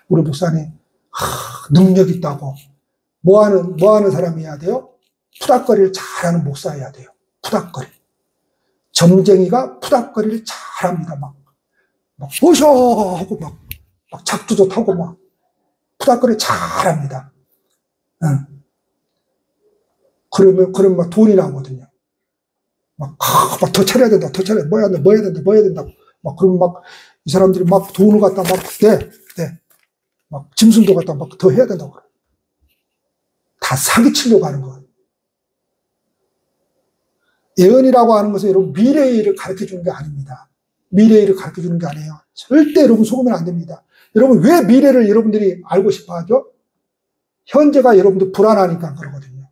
우리 목사님 능력 있다고. 뭐 하는 사람이어야 돼요? 푸닥거리를 잘하는 목사여야 돼요. 푸닥거리. 점쟁이가 푸닥거리를 잘합니다. 막 오셔 하고 막 작두도 타고 막 푸닥거리 잘합니다. 그러면 막 돈이 나오거든요. 막 더 차려야 된다, 더 차려야 된다, 뭐 해야 된다. 막 그러면 막 이 사람들이 막 돈을 갖다 막 막 짐승도 갖다 막 더 해야 된다고 그래요. 다 사기치려고 하는 거예요. 예언이라고 하는 것은 여러분 미래의 일을 가르쳐 주는 게 아닙니다. 미래의 일을 가르쳐 주는 게 아니에요. 절대 여러분 속으면 안 됩니다. 여러분 왜 미래를 여러분들이 알고 싶어 하죠? 현재가 여러분들 불안하니까 그러거든요.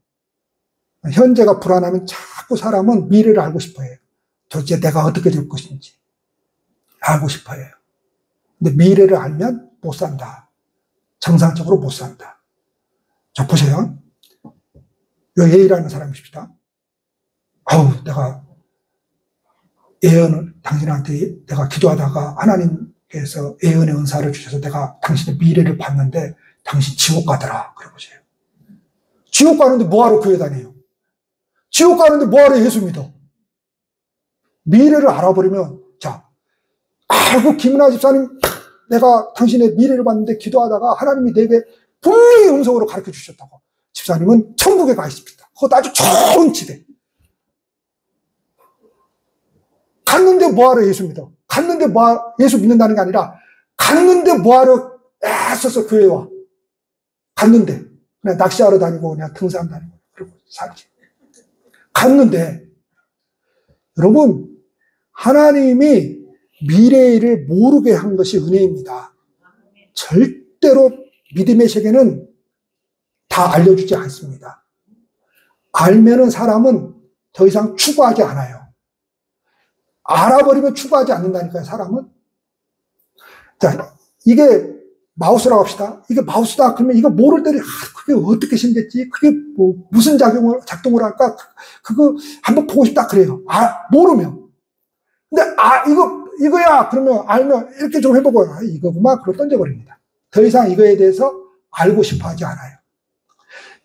현재가 불안하면 자꾸 사람은 미래를 알고 싶어 해요. 도대체 내가 어떻게 될 것인지 알고 싶어 해요. 근데 미래를 알면 못 산다. 정상적으로 못 산다. 자, 보세요. 요 A라는 사람입니다. 내가 예언을 당신한테 내가 기도하다가 하나님께서 예언의 은사를 주셔서 내가 당신의 미래를 봤는데 당신 지옥 가더라. 그래 보세요. 지옥 가는데 뭐하러 교회 다녀요? 지옥 가는데 뭐하러 예수 믿어? 미래를 알아버리면, 자, 아이고 김은아 집사님, 내가 당신의 미래를 봤는데 기도하다가 하나님이 내게 분명히 음성으로 가르쳐 주셨다고. 집사님은 천국에 가 있습니다. 그것도 아주 좋은 집에. 갔는데 뭐하러 예수 믿어? 갔는데 예수 믿는다는 게 아니라 갔는데 뭐하러 애써서 교회 와? 갔는데 그냥 낚시하러 다니고 그냥 등산 다니고 그리고 살지. 갔는데 여러분 하나님이 미래를 모르게 한 것이 은혜입니다. 절대로 믿음의 세계는 다 알려주지 않습니다. 알면은 사람은 더 이상 추구하지 않아요. 알아버리면 추구하지 않는다니까요, 사람은. 자, 이게 마우스라고 합시다. 이게 마우스다. 그러면 이거 모를 때는, 그게 어떻게 생겼지? 그게 무슨 작동을 할까? 그거 한번 보고 싶다. 그래요. 모르면. 근데, 이거야. 그러면 알면 이렇게 좀 해보고, 이거구만. 그걸 던져버립니다. 더 이상 이거에 대해서 알고 싶어 하지 않아요.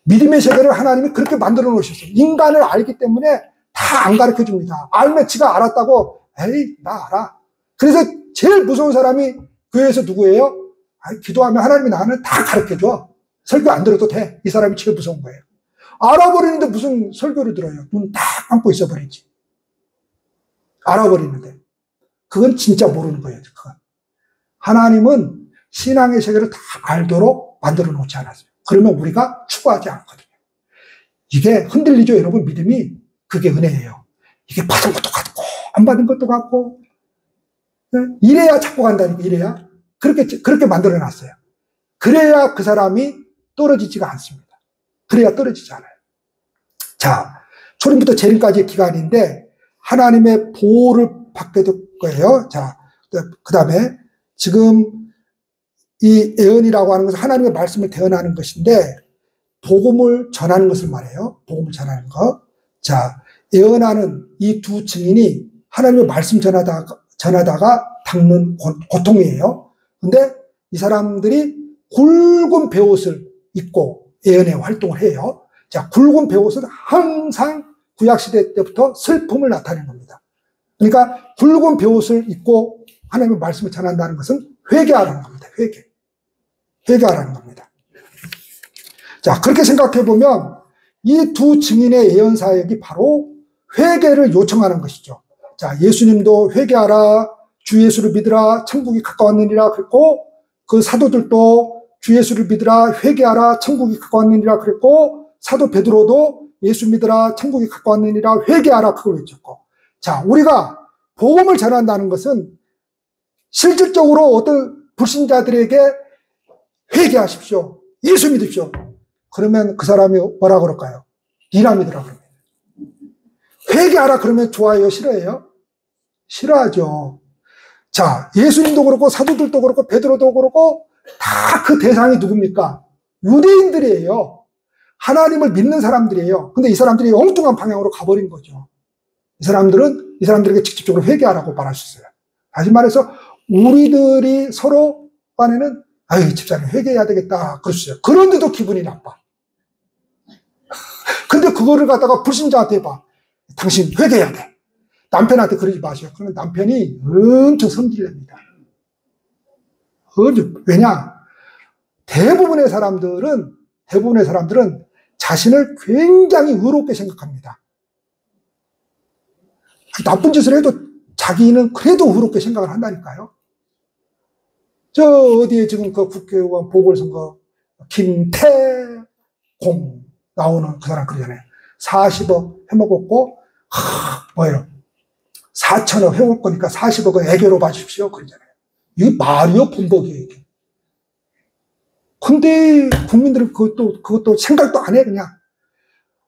믿음의 세계를 하나님이 그렇게 만들어 놓으셨어요. 인간을 알기 때문에 다 안 가르쳐 줍니다. 알면 지가 알았다고, 에이, 나 알아. 그래서 제일 무서운 사람이 교회에서 누구예요? 기도하면 하나님이 나는 다 가르쳐 줘. 설교 안 들어도 돼. 이 사람이 제일 무서운 거예요. 알아버리는데 무슨 설교를 들어요? 눈 딱 감고 있어버리지. 알아버리는데. 그건 진짜 모르는 거예요. 그건. 하나님은 신앙의 세계를 다 알도록 만들어 놓지 않았어요. 그러면 우리가 추구하지 않거든요. 이게 흔들리죠, 여러분? 믿음이. 그게 은혜예요. 이게 받은 것도 같고, 안 받은 것도 같고, 이래야 찾고 간다니까, 이래야. 그렇게 만들어 놨어요. 그래야 그 사람이 떨어지지가 않습니다. 그래야 떨어지지 않아요. 자, 초림부터 재림까지의 기간인데, 하나님의 보호를 받게 될 거예요. 자, 그 다음에, 지금 이 예언이라고 하는 것은 하나님의 말씀을 대언하는 것인데, 복음을 전하는 것을 말해요. 복음을 전하는 것. 자, 예언하는 이 두 증인이 하나님의 말씀 전하다가 닦는 고통이에요. 근데 이 사람들이 굵은 베옷을 입고 예언의 활동을 해요. 자, 굵은 베옷은 항상 구약시대 때부터 슬픔을 나타내는 겁니다. 그러니까 굵은 베옷을 입고 하나님의 말씀을 전한다는 것은 회개하라는 겁니다. 회개하라는 겁니다. 자, 그렇게 생각해 보면 이 두 증인의 예언 사역이 바로 회개를 요청하는 것이죠. 자, 예수님도 회개하라, 주 예수를 믿으라, 천국이 가까웠느니라 그랬고, 그 사도들도 주 예수를 믿으라, 회개하라, 천국이 가까웠느니라 그랬고, 사도 베드로도 예수 믿으라, 천국이 가까웠느니라, 회개하라 그걸 외쳤고. 자, 우리가 복음을 전한다는 것은 실질적으로 어떤 불신자들에게 회개하십시오, 예수 믿으십시오. 그러면 그 사람이 뭐라 그럴까요? 니라 믿으라 그럽니다. 회개하라 그러면 좋아해요, 싫어해요? 싫어하죠. 자, 예수님도 그렇고 사도들도 그렇고 베드로도 그렇고 다 그 대상이 누굽니까? 유대인들이에요. 하나님을 믿는 사람들이에요. 근데 이 사람들이 엉뚱한 방향으로 가버린 거죠. 이 사람들에게 직접적으로 회개하라고 말할 수 있어요. 다시 말해서 우리들이 서로 간에는 아유, 집사님 회개해야 되겠다 그럴 수 있어요. 그런데도 기분이 나빠. 근데 그거를 갖다가 불신자한테 해봐. 당신 회개해야 돼. 남편한테 그러지 마세요. 그러면 남편이 엄청 성질냅니다. 왜냐? 대부분의 사람들은 자신을 굉장히 의롭게 생각합니다. 나쁜 짓을 해도 자기는 그래도 의롭게 생각을 한다니까요. 저 어디에 지금 그 국회의원 보궐선거 김태공 나오는 그 사람 그러잖아요. 40억 해먹었고 뭐예요? 4천억 해올 거니까 40억을 애교로 봐주십시오 그러잖아요. 이게 말이요 분복이에요 이게. 근데 국민들은 그것도 생각도 안 해 그냥.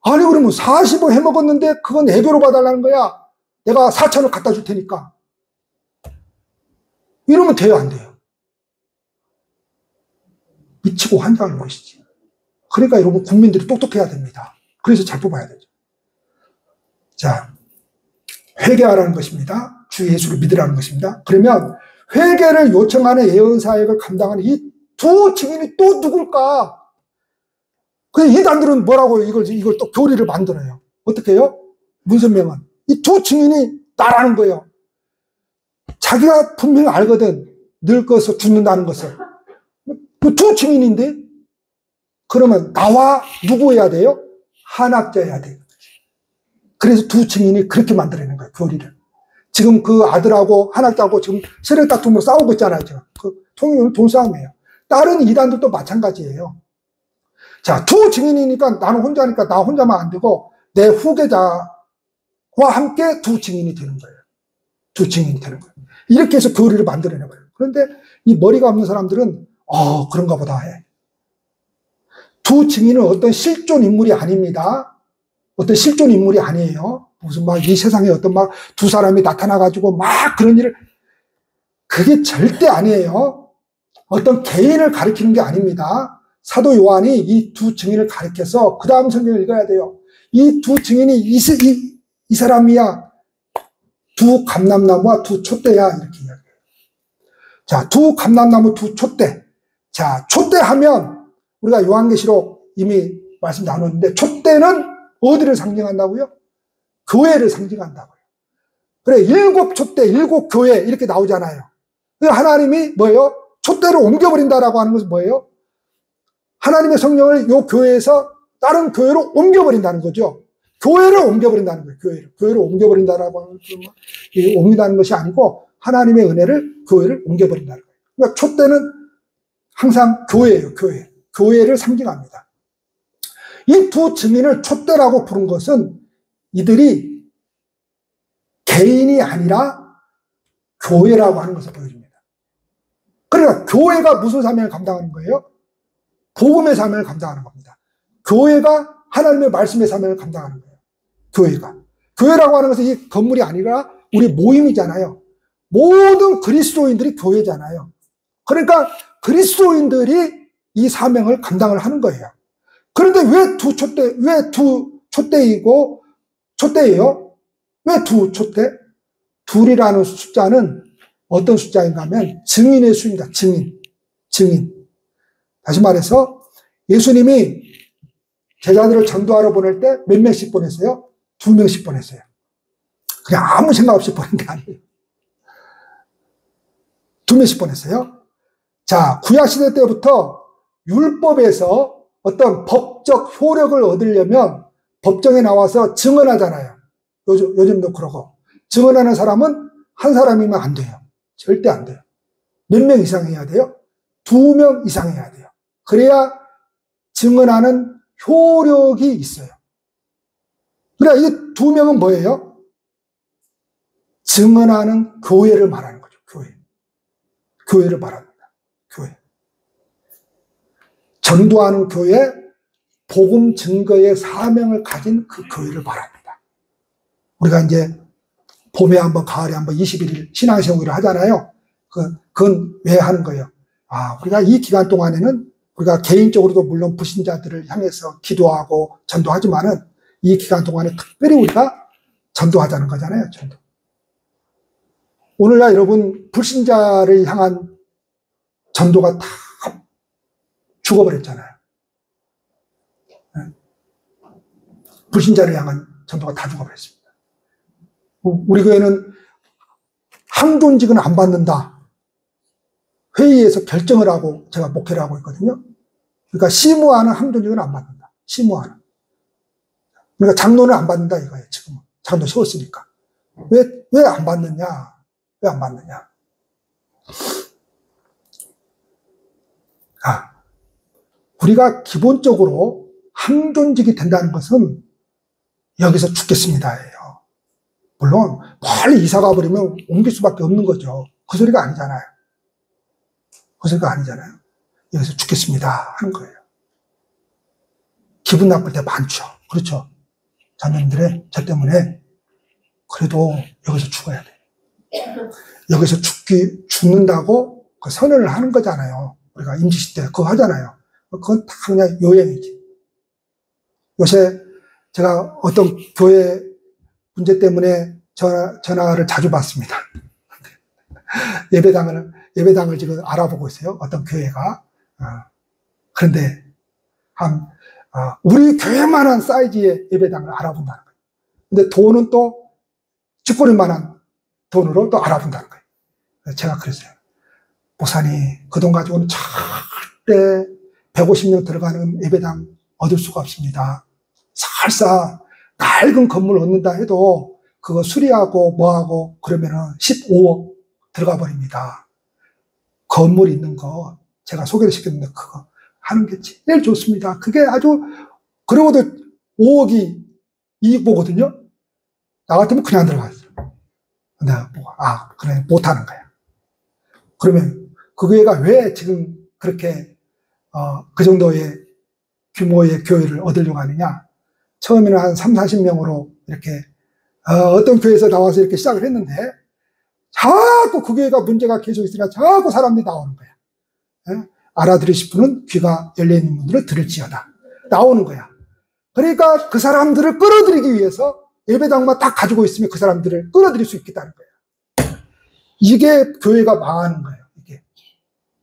아니 그러면 40억 해먹었는데 그건 애교로 봐달라는 거야. 내가 4천억 갖다 줄 테니까. 이러면 돼요 안 돼요? 미치고 환장하는 것이지. 그러니까 여러분 국민들이 똑똑해야 됩니다. 그래서 잘 뽑아야 되죠. 자, 회개하라는 것입니다. 주 예수를 믿으라는 것입니다. 그러면 회개를 요청하는 예언 사역을 감당하는 이 두 증인이 또 누굴까? 그 이단들은 뭐라고 이걸 또 교리를 만들어요. 어떻게 해요? 문선명은 이 두 증인이 나라는 거예요. 자기가 분명히 알거든. 늙어서 죽는다는 것을. 그 두 증인인데 그러면 나와 누구 해야 돼요? 한학자여야 돼요. 그래서 두 증인이 그렇게 만들어내는 거예요. 교리를. 지금 그 아들하고 한학자하고 지금 세력 다툼으로 싸우고 있잖아요. 지금. 그 돈 싸움이에요. 다른 이단들도 마찬가지예요. 자, 두 증인이니까 나는 혼자니까 나 혼자만 안 되고 내 후계자와 함께 두 증인이 되는 거예요. 두 증인이 되는 거예요. 이렇게 해서 교리를 만들어내는 거예요. 그런데 이 머리가 없는 사람들은 그런가 보다 해. 두 증인은 어떤 실존 인물이 아닙니다. 어떤 실존 인물이 아니에요. 무슨 막 이 세상에 어떤 막 두 사람이 나타나가지고 막 그런 일을, 그게 절대 아니에요. 어떤 개인을 가리키는 게 아닙니다. 사도 요한이 이 두 증인을 가리켜서 그 다음 성경을 읽어야 돼요. 이 두 증인이 이 사람이야. 두 감람나무와 두 촛대야. 이렇게 이야기해요. 자, 두 감람나무, 두 촛대. 자, 촛대하면 우리가 요한계시록 이미 말씀 나눴는데 촛대는 어디를 상징한다고요? 교회를 상징한다고요. 그래, 7 촛대, 7 교회 이렇게 나오잖아요. 하나님이 뭐예요? 촛대를 옮겨버린다라고 하는 것은 뭐예요? 하나님의 성령을 요 교회에서 다른 교회로 옮겨버린다는 거죠. 교회를 옮겨버린다는 거예요. 교회를 옮겨버린다라고 하는 것은 옮긴다는 것이 아니고 하나님의 은혜를 교회를 옮겨버린다는 거예요. 그러니까 촛대는 항상 교회예요. 교회를 상징합니다. 이 두 증인을 촛대라고 부른 것은 이들이 개인이 아니라 교회라고 하는 것을 보여줍니다. 그러니까 교회가 무슨 사명을 감당하는 거예요? 복음의 사명을 감당하는 겁니다. 교회가 하나님의 말씀의 사명을 감당하는 거예요. 교회라고 하는 것은 이 건물이 아니라 우리 모임이잖아요. 모든 그리스도인들이 교회잖아요. 그러니까 그리스도인들이 이 사명을 감당을 하는 거예요. 그런데 왜 두 촛대예요? 왜 두 촛대? 둘이라는 숫자는 어떤 숫자인가 하면 증인의 수입니다. 증인. 다시 말해서 예수님이 제자들을 전도하러 보낼 때 몇 명씩 보냈어요? 2명씩 보냈어요. 그냥 아무 생각 없이 보낸 게 아니에요. 2명씩 보냈어요. 자, 구약시대 때부터 율법에서 어떤 법적 효력을 얻으려면 법정에 나와서 증언하잖아요. 요즘도 그러고. 증언하는 사람은 한 사람이면 안 돼요. 절대 안 돼요. 몇 명 이상 해야 돼요? 2명 이상 해야 돼요. 그래야 증언하는 효력이 있어요. 그러니까 이 2명은 뭐예요? 증언하는 교회를 말하는 거죠. 교회를 말합니다. 교회. 전도하는 교회, 복음 증거의 사명을 가진 그 교회를 말합니다. 우리가 이제 봄에 한번, 가을에 한번 21일 신앙시험을 하잖아요. 그건 왜 하는 거예요? 우리가 이 기간 동안에는 우리가 개인적으로도 물론 불신자들을 향해서 기도하고 전도하지만은 이 기간 동안에 특별히 우리가 전도하자는 거잖아요. 전도. 오늘날 여러분 불신자를 향한 전도가 다 죽어버렸잖아요. 불신자를 향한 전도가 다 죽어버렸습니다. 우리 교회는 항존직은 안 받는다. 회의에서 결정을 하고 제가 목회를 하고 있거든요. 그러니까 시무하는 항존직은 안 받는다. 시무하는. 그러니까 장로는 안 받는다 이거예요. 지금은. 장로 세웠으니까. 왜 안 받느냐? 왜 안 받느냐? 우리가 기본적으로 항존직이 된다는 것은 여기서 죽겠습니다예요. 물론 멀리 이사 가버리면 옮길 수밖에 없는 거죠. 그 소리가 아니잖아요. 그 소리가 아니잖아요. 여기서 죽겠습니다 하는 거예요. 기분 나쁠 때 많죠. 그렇죠. 자녀님들의 저 때문에 그래도 여기서 죽어야 돼. 여기서 죽는다고 그 선언을 하는 거잖아요. 우리가 임시시 때 그거 하잖아요. 그건 다 그냥 요행이지. 요새 제가 어떤 교회 문제 때문에 전화를 자주 받습니다. 예배당을 지금 알아보고 있어요. 어떤 교회가. 그런데 우리 교회만한 사이즈의 예배당을 알아본다는 거예요. 근데 돈은 또 쥐꼬리만한 돈으로 또 알아본다는 거예요. 그래서 제가 그랬어요. 목사님, 그 돈 가지고는 절대 150명 들어가는 예배당 얻을 수가 없습니다. 설사 낡은 건물 얻는다 해도 그거 수리하고 뭐하고 그러면은 15억 들어가 버립니다. 건물 있는 거 제가 소개를 시켰는데 그거 하는 게 제일 좋습니다. 그게 아주, 그러고도 5억이 이익 보거든요. 나 같으면 그냥 들어갔어요. 내가 보고, 그래, 못하는 거야. 그러면 그 교회가 왜 지금 그렇게 그 정도의 규모의 교회를 얻으려고 하느냐? 처음에는 한 3, 40명으로 이렇게 어떤 교회에서 나와서 이렇게 시작을 했는데 자꾸 그 교회가 문제가 계속 있으니까 자꾸 사람들이 나오는 거야. 알아들으실 분은 귀가 열려있는 분들은 들을지어다. 나오는 거야. 그러니까 그 사람들을 끌어들이기 위해서 예배당만 딱 가지고 있으면 그 사람들을 끌어들일 수 있겠다는 거야. 이게 교회가 망하는 거예요.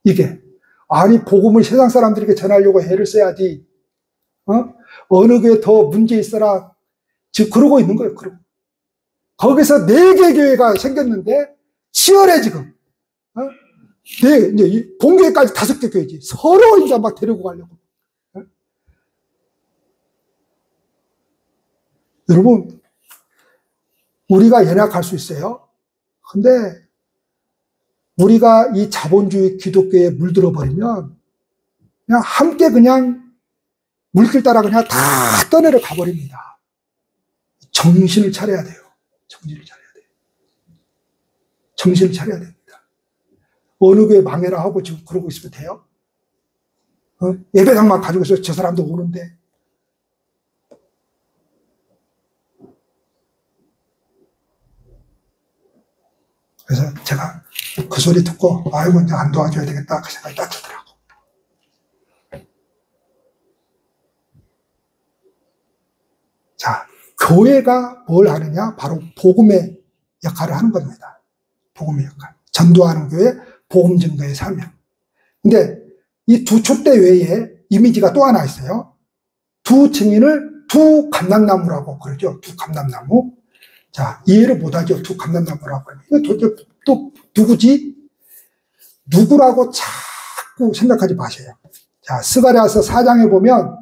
이게. 아니, 복음을 세상 사람들에게 전하려고 애를 써야지. 어느 교회 더 문제 있어라. 지금 그러고 있는 거예요. 거기서 4개 교회가 생겼는데 치열해 지금. 이제 본교회까지 5개 교회지. 서로 이제 막 데리고 가려고. 여러분, 우리가 연약할 수 있어요. 근데 우리가 이 자본주의 기독교에 물들어 버리면 그냥 함께 그냥 물길 따라 그냥 다 떠내려 가버립니다. 정신을 차려야 돼요. 정신을 차려야 됩니다. 어느 교회 망해라 하고 지금 그러고 있으면 돼요? 예배당만 가지고 있어서 저 사람도 오는데. 그래서 제가 그 소리 듣고, 아이고, 이제 안 도와줘야 되겠다. 그 생각이 딱 들더라고. 자, 교회가 뭘 하느냐? 바로 복음의 역할을 하는 겁니다. 복음의 역할. 전도하는 교회, 복음 증거의 사명. 근데 이 두 촛대 외에 이미지가 또 하나 있어요. 두 증인을 두 감람나무라고 그러죠. 두 감람나무. 자, 이해를 못하죠. 두 감람나무라고. 이거 도대체 또 누구지? 누구라고 자꾸 생각하지 마세요. 자, 스가랴서 4장에 보면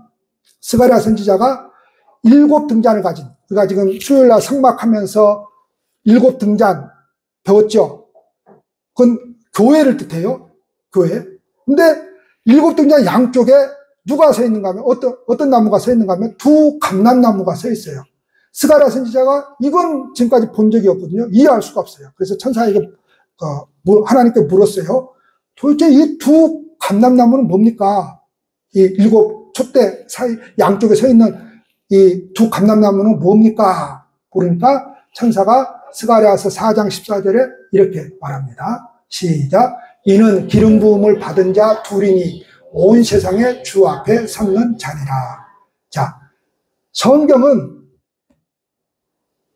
스가랴 선지자가 7등잔을 가진, 우리가 지금 수요일날 성막하면서 7등잔 배웠죠. 그건 교회를 뜻해요. 교회. 근데 7등잔 양쪽에 누가 서 있는가 하면, 어떤 나무가 서 있는가 하면 두 감람나무가 서 있어요. 스가랴 선지자가 이건 지금까지 본 적이 없거든요. 이해할 수가 없어요. 그래서 천사에게, 하나님께 물었어요. 도대체 이 두 감람나무는 뭡니까? 이 7 촛대 사이 양쪽에 서 있는 이 두 감람나무는 뭡니까? 그러니까 천사가 스가랴서 4장 14절에 이렇게 말합니다. 시작. 이는 기름 부음을 받은 자 둘이니 온 세상의 주 앞에 섰는 자니라. 자, 성경은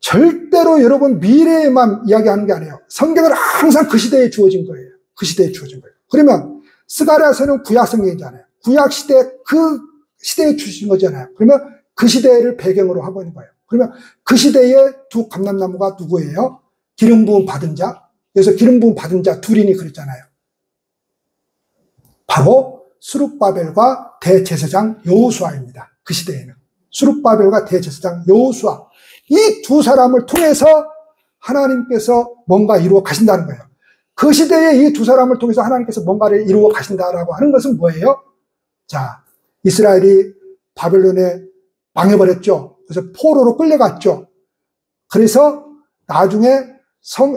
절대로 여러분 미래에만 이야기하는 게 아니에요. 성경은 항상 그 시대에 주어진 거예요. 그 시대에 주어진 거예요. 그러면 스가랴서는 구약 성경이잖아요. 구약 시대 그 시대에 주신 거잖아요. 그러면 그 시대를 배경으로 하고 있는 거예요. 그러면 그 시대의 두 감람나무가 누구예요? 기름 부음 받은 자. 그래서 기름 부음 받은 자 둘이니 그랬잖아요. 바로 스룹바벨과 대제사장 여호수아입니다. 그 시대에는 스룹바벨과 대제사장 여호수아, 이 두 사람을 통해서 하나님께서 뭔가 이루어 가신다는 거예요. 그 시대에 이 두 사람을 통해서 하나님께서 뭔가를 이루어 가신다라고 하는 것은 뭐예요? 자, 이스라엘이 바벨론에 망해버렸죠. 그래서 포로로 끌려갔죠. 그래서 나중에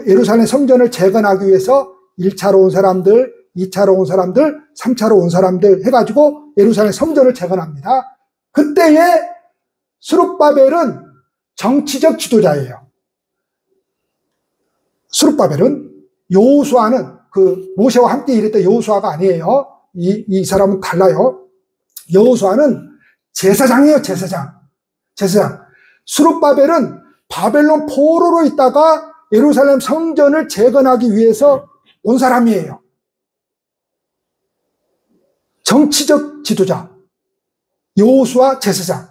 예루살렘 성전을 재건하기 위해서 1차로 온 사람들, 2차로 온 사람들, 3차로 온 사람들 해가지고 예루살렘 성전을 재건합니다. 그때에 스룹바벨은 정치적 지도자예요. 스룹바벨은 여호수아는 그 모세와 함께 일했던 여호수아가 아니에요. 이 사람은 달라요. 여호수아는 제사장이에요. 제사장. 스룹바벨은 바벨론 포로로 있다가 예루살렘 성전을 재건하기 위해서 온 사람이에요. 정치적 지도자, 여호수아 제사장,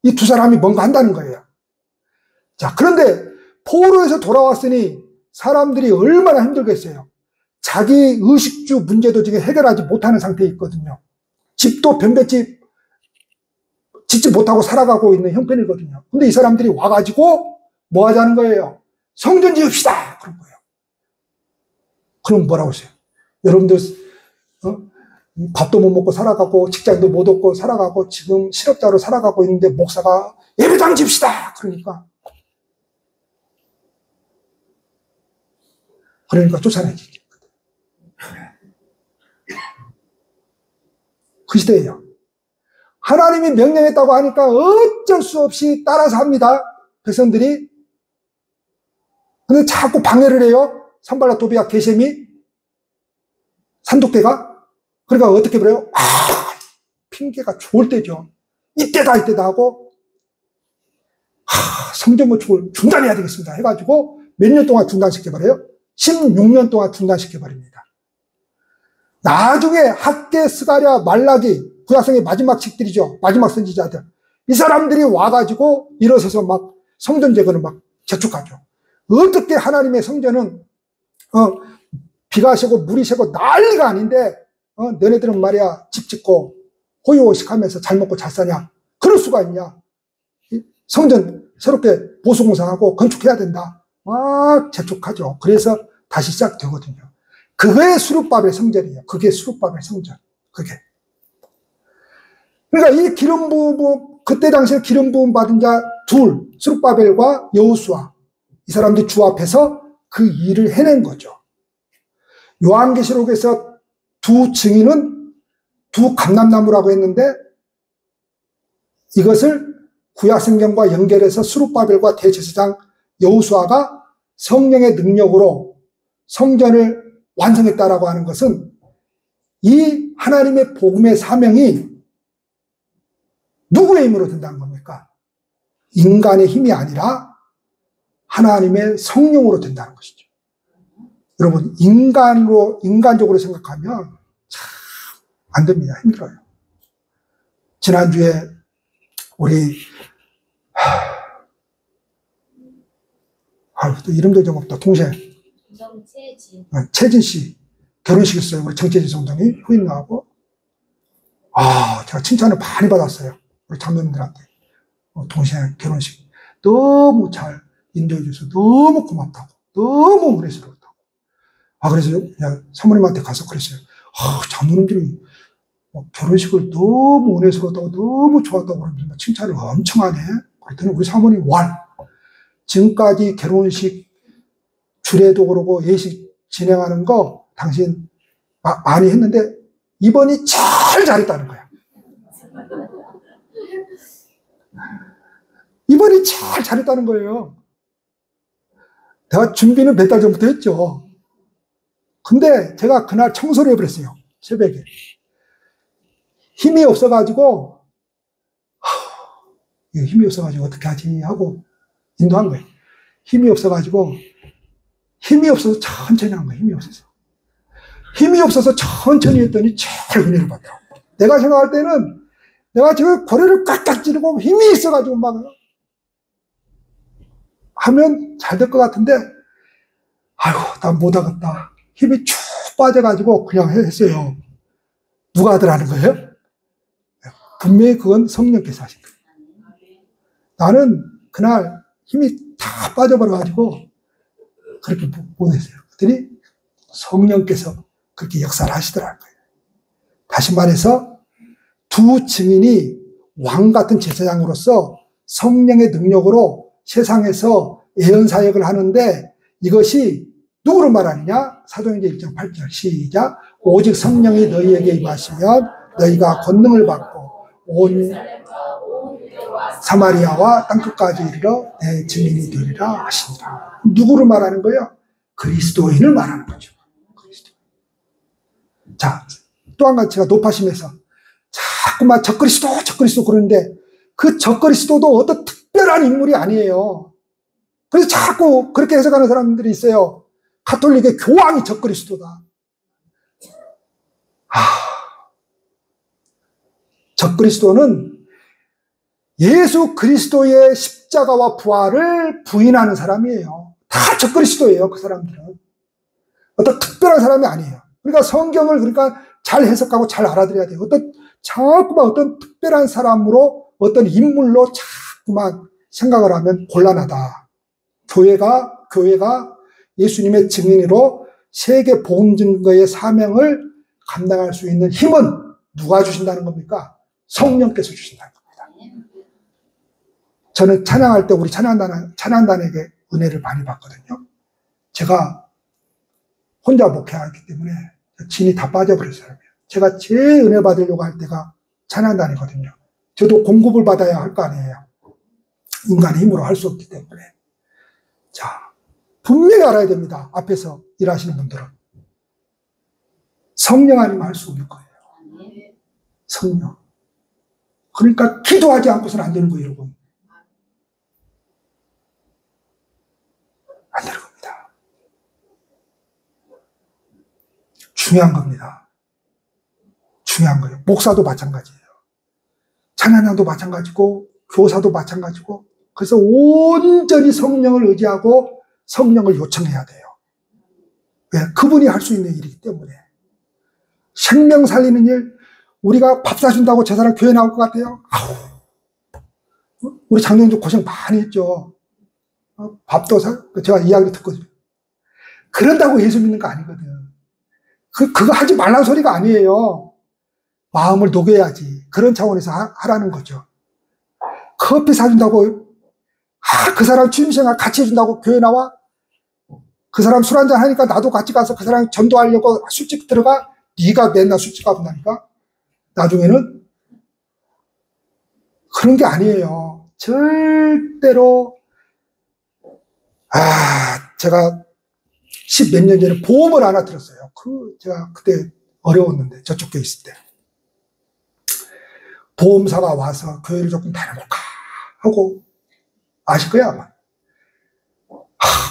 이 두 사람이 뭔가 한다는 거예요. 자, 그런데 포로에서 돌아왔으니 사람들이 얼마나 힘들겠어요. 자기 의식주 문제도 지금 해결하지 못하는 상태에 있거든요. 집도 변배집 짓지 못하고 살아가고 있는 형편이거든요. 근데 이 사람들이 와가지고 뭐 하자는 거예요? 성전 지읍시다! 그런 거예요. 그럼 뭐라고 하세요? 여러분들, 밥도 못 먹고 살아가고 직장도 못 얻고 살아가고 지금 실업자로 살아가고 있는데 목사가 예배당 집시다! 그러니까 쫓아내지. 그 시대예요. 하나님이 명령했다고 하니까 어쩔 수 없이 따라서 합니다. 백성들이. 근데 자꾸 방해를 해요. 산발라 도비아 게셈이 산독대가. 그러니까 어떻게 그래요? 핑계가 좋을 때죠. 이때다 하고 성전을 중단해야 되겠습니다 해가지고 몇 년 동안 중단시켜버려요? 16년 동안 중단시켜버립니다. 나중에 학개, 스가랴, 말라기, 구약성의 마지막 책들이죠. 마지막 선지자들. 이 사람들이 와가지고 일어서서 막 성전 재건을 막 재촉하죠. 어떻게 하나님의 성전은 비가 새고 물이 새고 난리가 아닌데 너네들은 말이야 집 짓고 호요호식하면서 잘 먹고 잘 사냐? 그럴 수가 있냐? 성전 새롭게 보수공사하고 건축해야 된다. 막 재촉하죠. 그래서 다시 시작되거든요. 그게 스룹바벨 성전이에요. 그게 스룹바벨 성전. 그게. 그러니까 이 기름 부음, 그때 당시에 기름 부음 받은 자 둘, 스룹바벨과 여호수아, 이 사람들이 주 앞에서 그 일을 해낸 거죠. 요한계시록에서 두 증인은 두 감람나무라고 했는데 이것을 구약성경과 연결해서 스룹바벨과 대제사장 여호수아가 성령의 능력으로 성전을 완성했다라고 하는 것은 이 하나님의 복음의 사명이 누구의 힘으로 된다는 겁니까? 인간의 힘이 아니라 하나님의 성령으로 된다는 것이죠. 여러분, 인간적으로 생각하면 참 안 됩니다. 힘들어요. 지난주에 우리, 또 이름도 정없다. 동생. 최진 씨. 결혼식 있어요. 우리 정채진 성당이 후임 나하고. 제가 칭찬을 많이 받았어요. 우리 장로님들한테. 동생 결혼식. 너무 잘 인도해줘서 너무 고맙다고. 너무 은혜스러웠다고. 그래서 그냥 사모님한테 가서 그랬어요. 장로님들이 결혼식을 너무 은혜스러웠다고 너무 좋았다고 그러면서 칭찬을 엄청 하네. 그랬더니 우리 사모님 지금까지 결혼식 주례도 그러고 예식 진행하는 거 당신 많이 했는데 이번이 제일 잘했다는 거야. 이번이 제일 잘했다는 거예요. 내가 준비는 몇 달 전부터 했죠. 근데 제가 그날 청소를 해버렸어요. 새벽에. 힘이 없어가지고 어떻게 하지 하고 인도한 거예요. 힘이 없어서 천천히 한 거예요. 힘이 없어서 천천히 했더니 제일 은혜를 받더라고. 내가 생각할 때는 내가 지금 고래를 꽉꽉 찌르고 힘이 있어가지고 막 하면 잘 될 것 같은데 난 못하겠다. 힘이 쭉 빠져가지고 그냥 했어요. 누가 하더라는 거예요? 분명히 그건 성령께서 하신 거예요. 나는 그날 힘이 다 빠져버려가지고 그렇게 못했어요. 그랬더니 성령께서 그렇게 역사를 하시더라는 거예요. 다시 말해서 두 증인이 왕 같은 제사장으로서 성령의 능력으로 세상에서 예언사역을 하는데 이것이 누구로 말하느냐? 사도행전 1장 8절 시작. 오직 성령이 너희에게 임하시면 너희가 권능을 받고 온 사마리아와 땅끝까지 이르러 내 증인이 되리라 하시니라. 누구를 말하는 거예요? 그리스도인을 말하는 거죠. 자, 또 한 가지 제가 높아심에서 자꾸만 적그리스도 그러는데 그 적그리스도도 어떤 특별한 인물이 아니에요. 그래서 자꾸 그렇게 해석하는 사람들이 있어요. 가톨릭의 교황이 적그리스도다. 적그리스도는 예수 그리스도의 십자가와 부활을 부인하는 사람이에요. 다 적그리스도예요, 그 사람들은. 어떤 특별한 사람이 아니에요. 그러니까 성경을 잘 해석하고 잘 알아들어야 돼요. 자꾸만 어떤 특별한 사람으로, 어떤 인물로 자꾸만 생각을 하면 곤란하다. 교회가 예수님의 증인으로 세계 복음 증거의 사명을 감당할 수 있는 힘은 누가 주신다는 겁니까? 성령께서 주신다는 겁니다. 저는 찬양할 때 우리 찬양단에게 은혜를 많이 받거든요. 제가 혼자 목회하기 때문에 진이 다 빠져버린 사람이에요. 제가 제일 은혜 받으려고 할 때가 찬양단이거든요. 저도 공급을 받아야 할 거 아니에요. 인간의 힘으로 할 수 없기 때문에. 자, 분명히 알아야 됩니다. 앞에서 일하시는 분들은. 성령 아니면 할 수 없는 거예요. 성령. 그러니까 기도하지 않고서는 안 되는 거예요, 여러분. 안 되는 겁니다. 중요한 겁니다. 중요한 거예요. 목사도 마찬가지예요. 찬양단도 마찬가지고 교사도 마찬가지고 그래서 온전히 성령을 의지하고 성령을 요청해야 돼요. 왜? 그분이 할 수 있는 일이기 때문에. 생명 살리는 일, 우리가 밥 사준다고 저 사람 교회 나올 것 같아요? 우리 장로님도 고생 많이 했죠. 밥도 제가 이야기를 듣거든요. 그런다고 예수 믿는 거 아니거든. 그거 하지 말라는 소리가 아니에요. 마음을 녹여야지. 그런 차원에서 하라는 거죠. 커피 사준다고, 그 사람 취임생활 같이 해준다고 교회 나와? 그 사람 술 한잔 하니까 나도 같이 가서 그 사람 전도하려고 술집 들어가? 네가 맨날 술집 가본다니까? 나중에는? 그런 게 아니에요. 절대로, 제가 10몇 년 전에 보험을 하나 들었어요. 제가 그때 어려웠는데, 저쪽 에 있을 때. 보험사가 와서 교회를 조금 다녀볼까 하고, 아실 거야, 아마.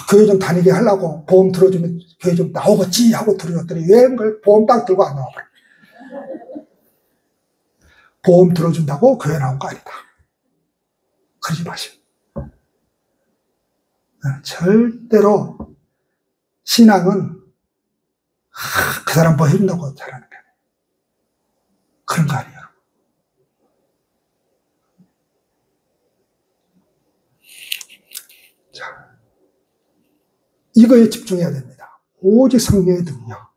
교회 좀 다니게 하려고 보험 들어주면 교회 좀 나오겠지 하고 들어줬더니 왜 그걸 보험 딱 들고 안 나와버려. 보험 들어준다고 교회 나온 거 아니다. 그러지 마시고. 절대로 신앙은 그 사람 뭐 해준다고 잘하는 게 아니에요. 그런 거 아니에요. 자, 이거에 집중해야 됩니다. 오직 성령의 능력.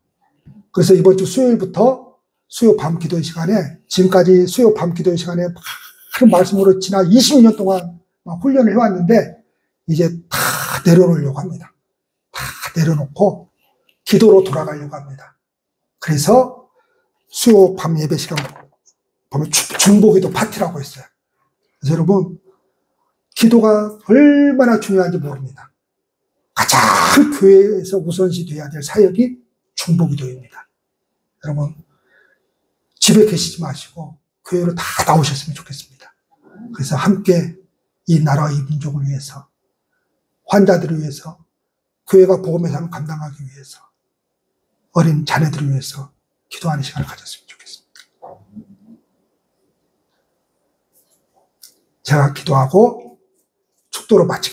그래서 이번 주 수요일부터 수요 밤 기도 시간에, 지금까지 수요 밤 기도 시간에 많은 말씀으로 지난 20년 동안 훈련을 해왔는데 이제 다 내려놓으려고 합니다. 다 내려놓고 기도로 돌아가려고 합니다. 그래서 수요 밤 예배 시간 보면 중보기도 파티라고 했어요. 그래서 여러분, 기도가 얼마나 중요한지 모릅니다. 가장 교회에서 우선시 돼야 될 사역이 중보기도입니다. 여러분, 집에 계시지 마시고 교회로 다 나오셨으면 좋겠습니다. 그래서 함께 이 나라와 이 민족을 위해서, 환자들을 위해서, 교회가 복음의 삶을 감당하기 위해서, 어린 자녀들을 위해서 기도하는 시간을 가졌으면 좋겠습니다. 제가 기도하고 축도로 마치겠습니다.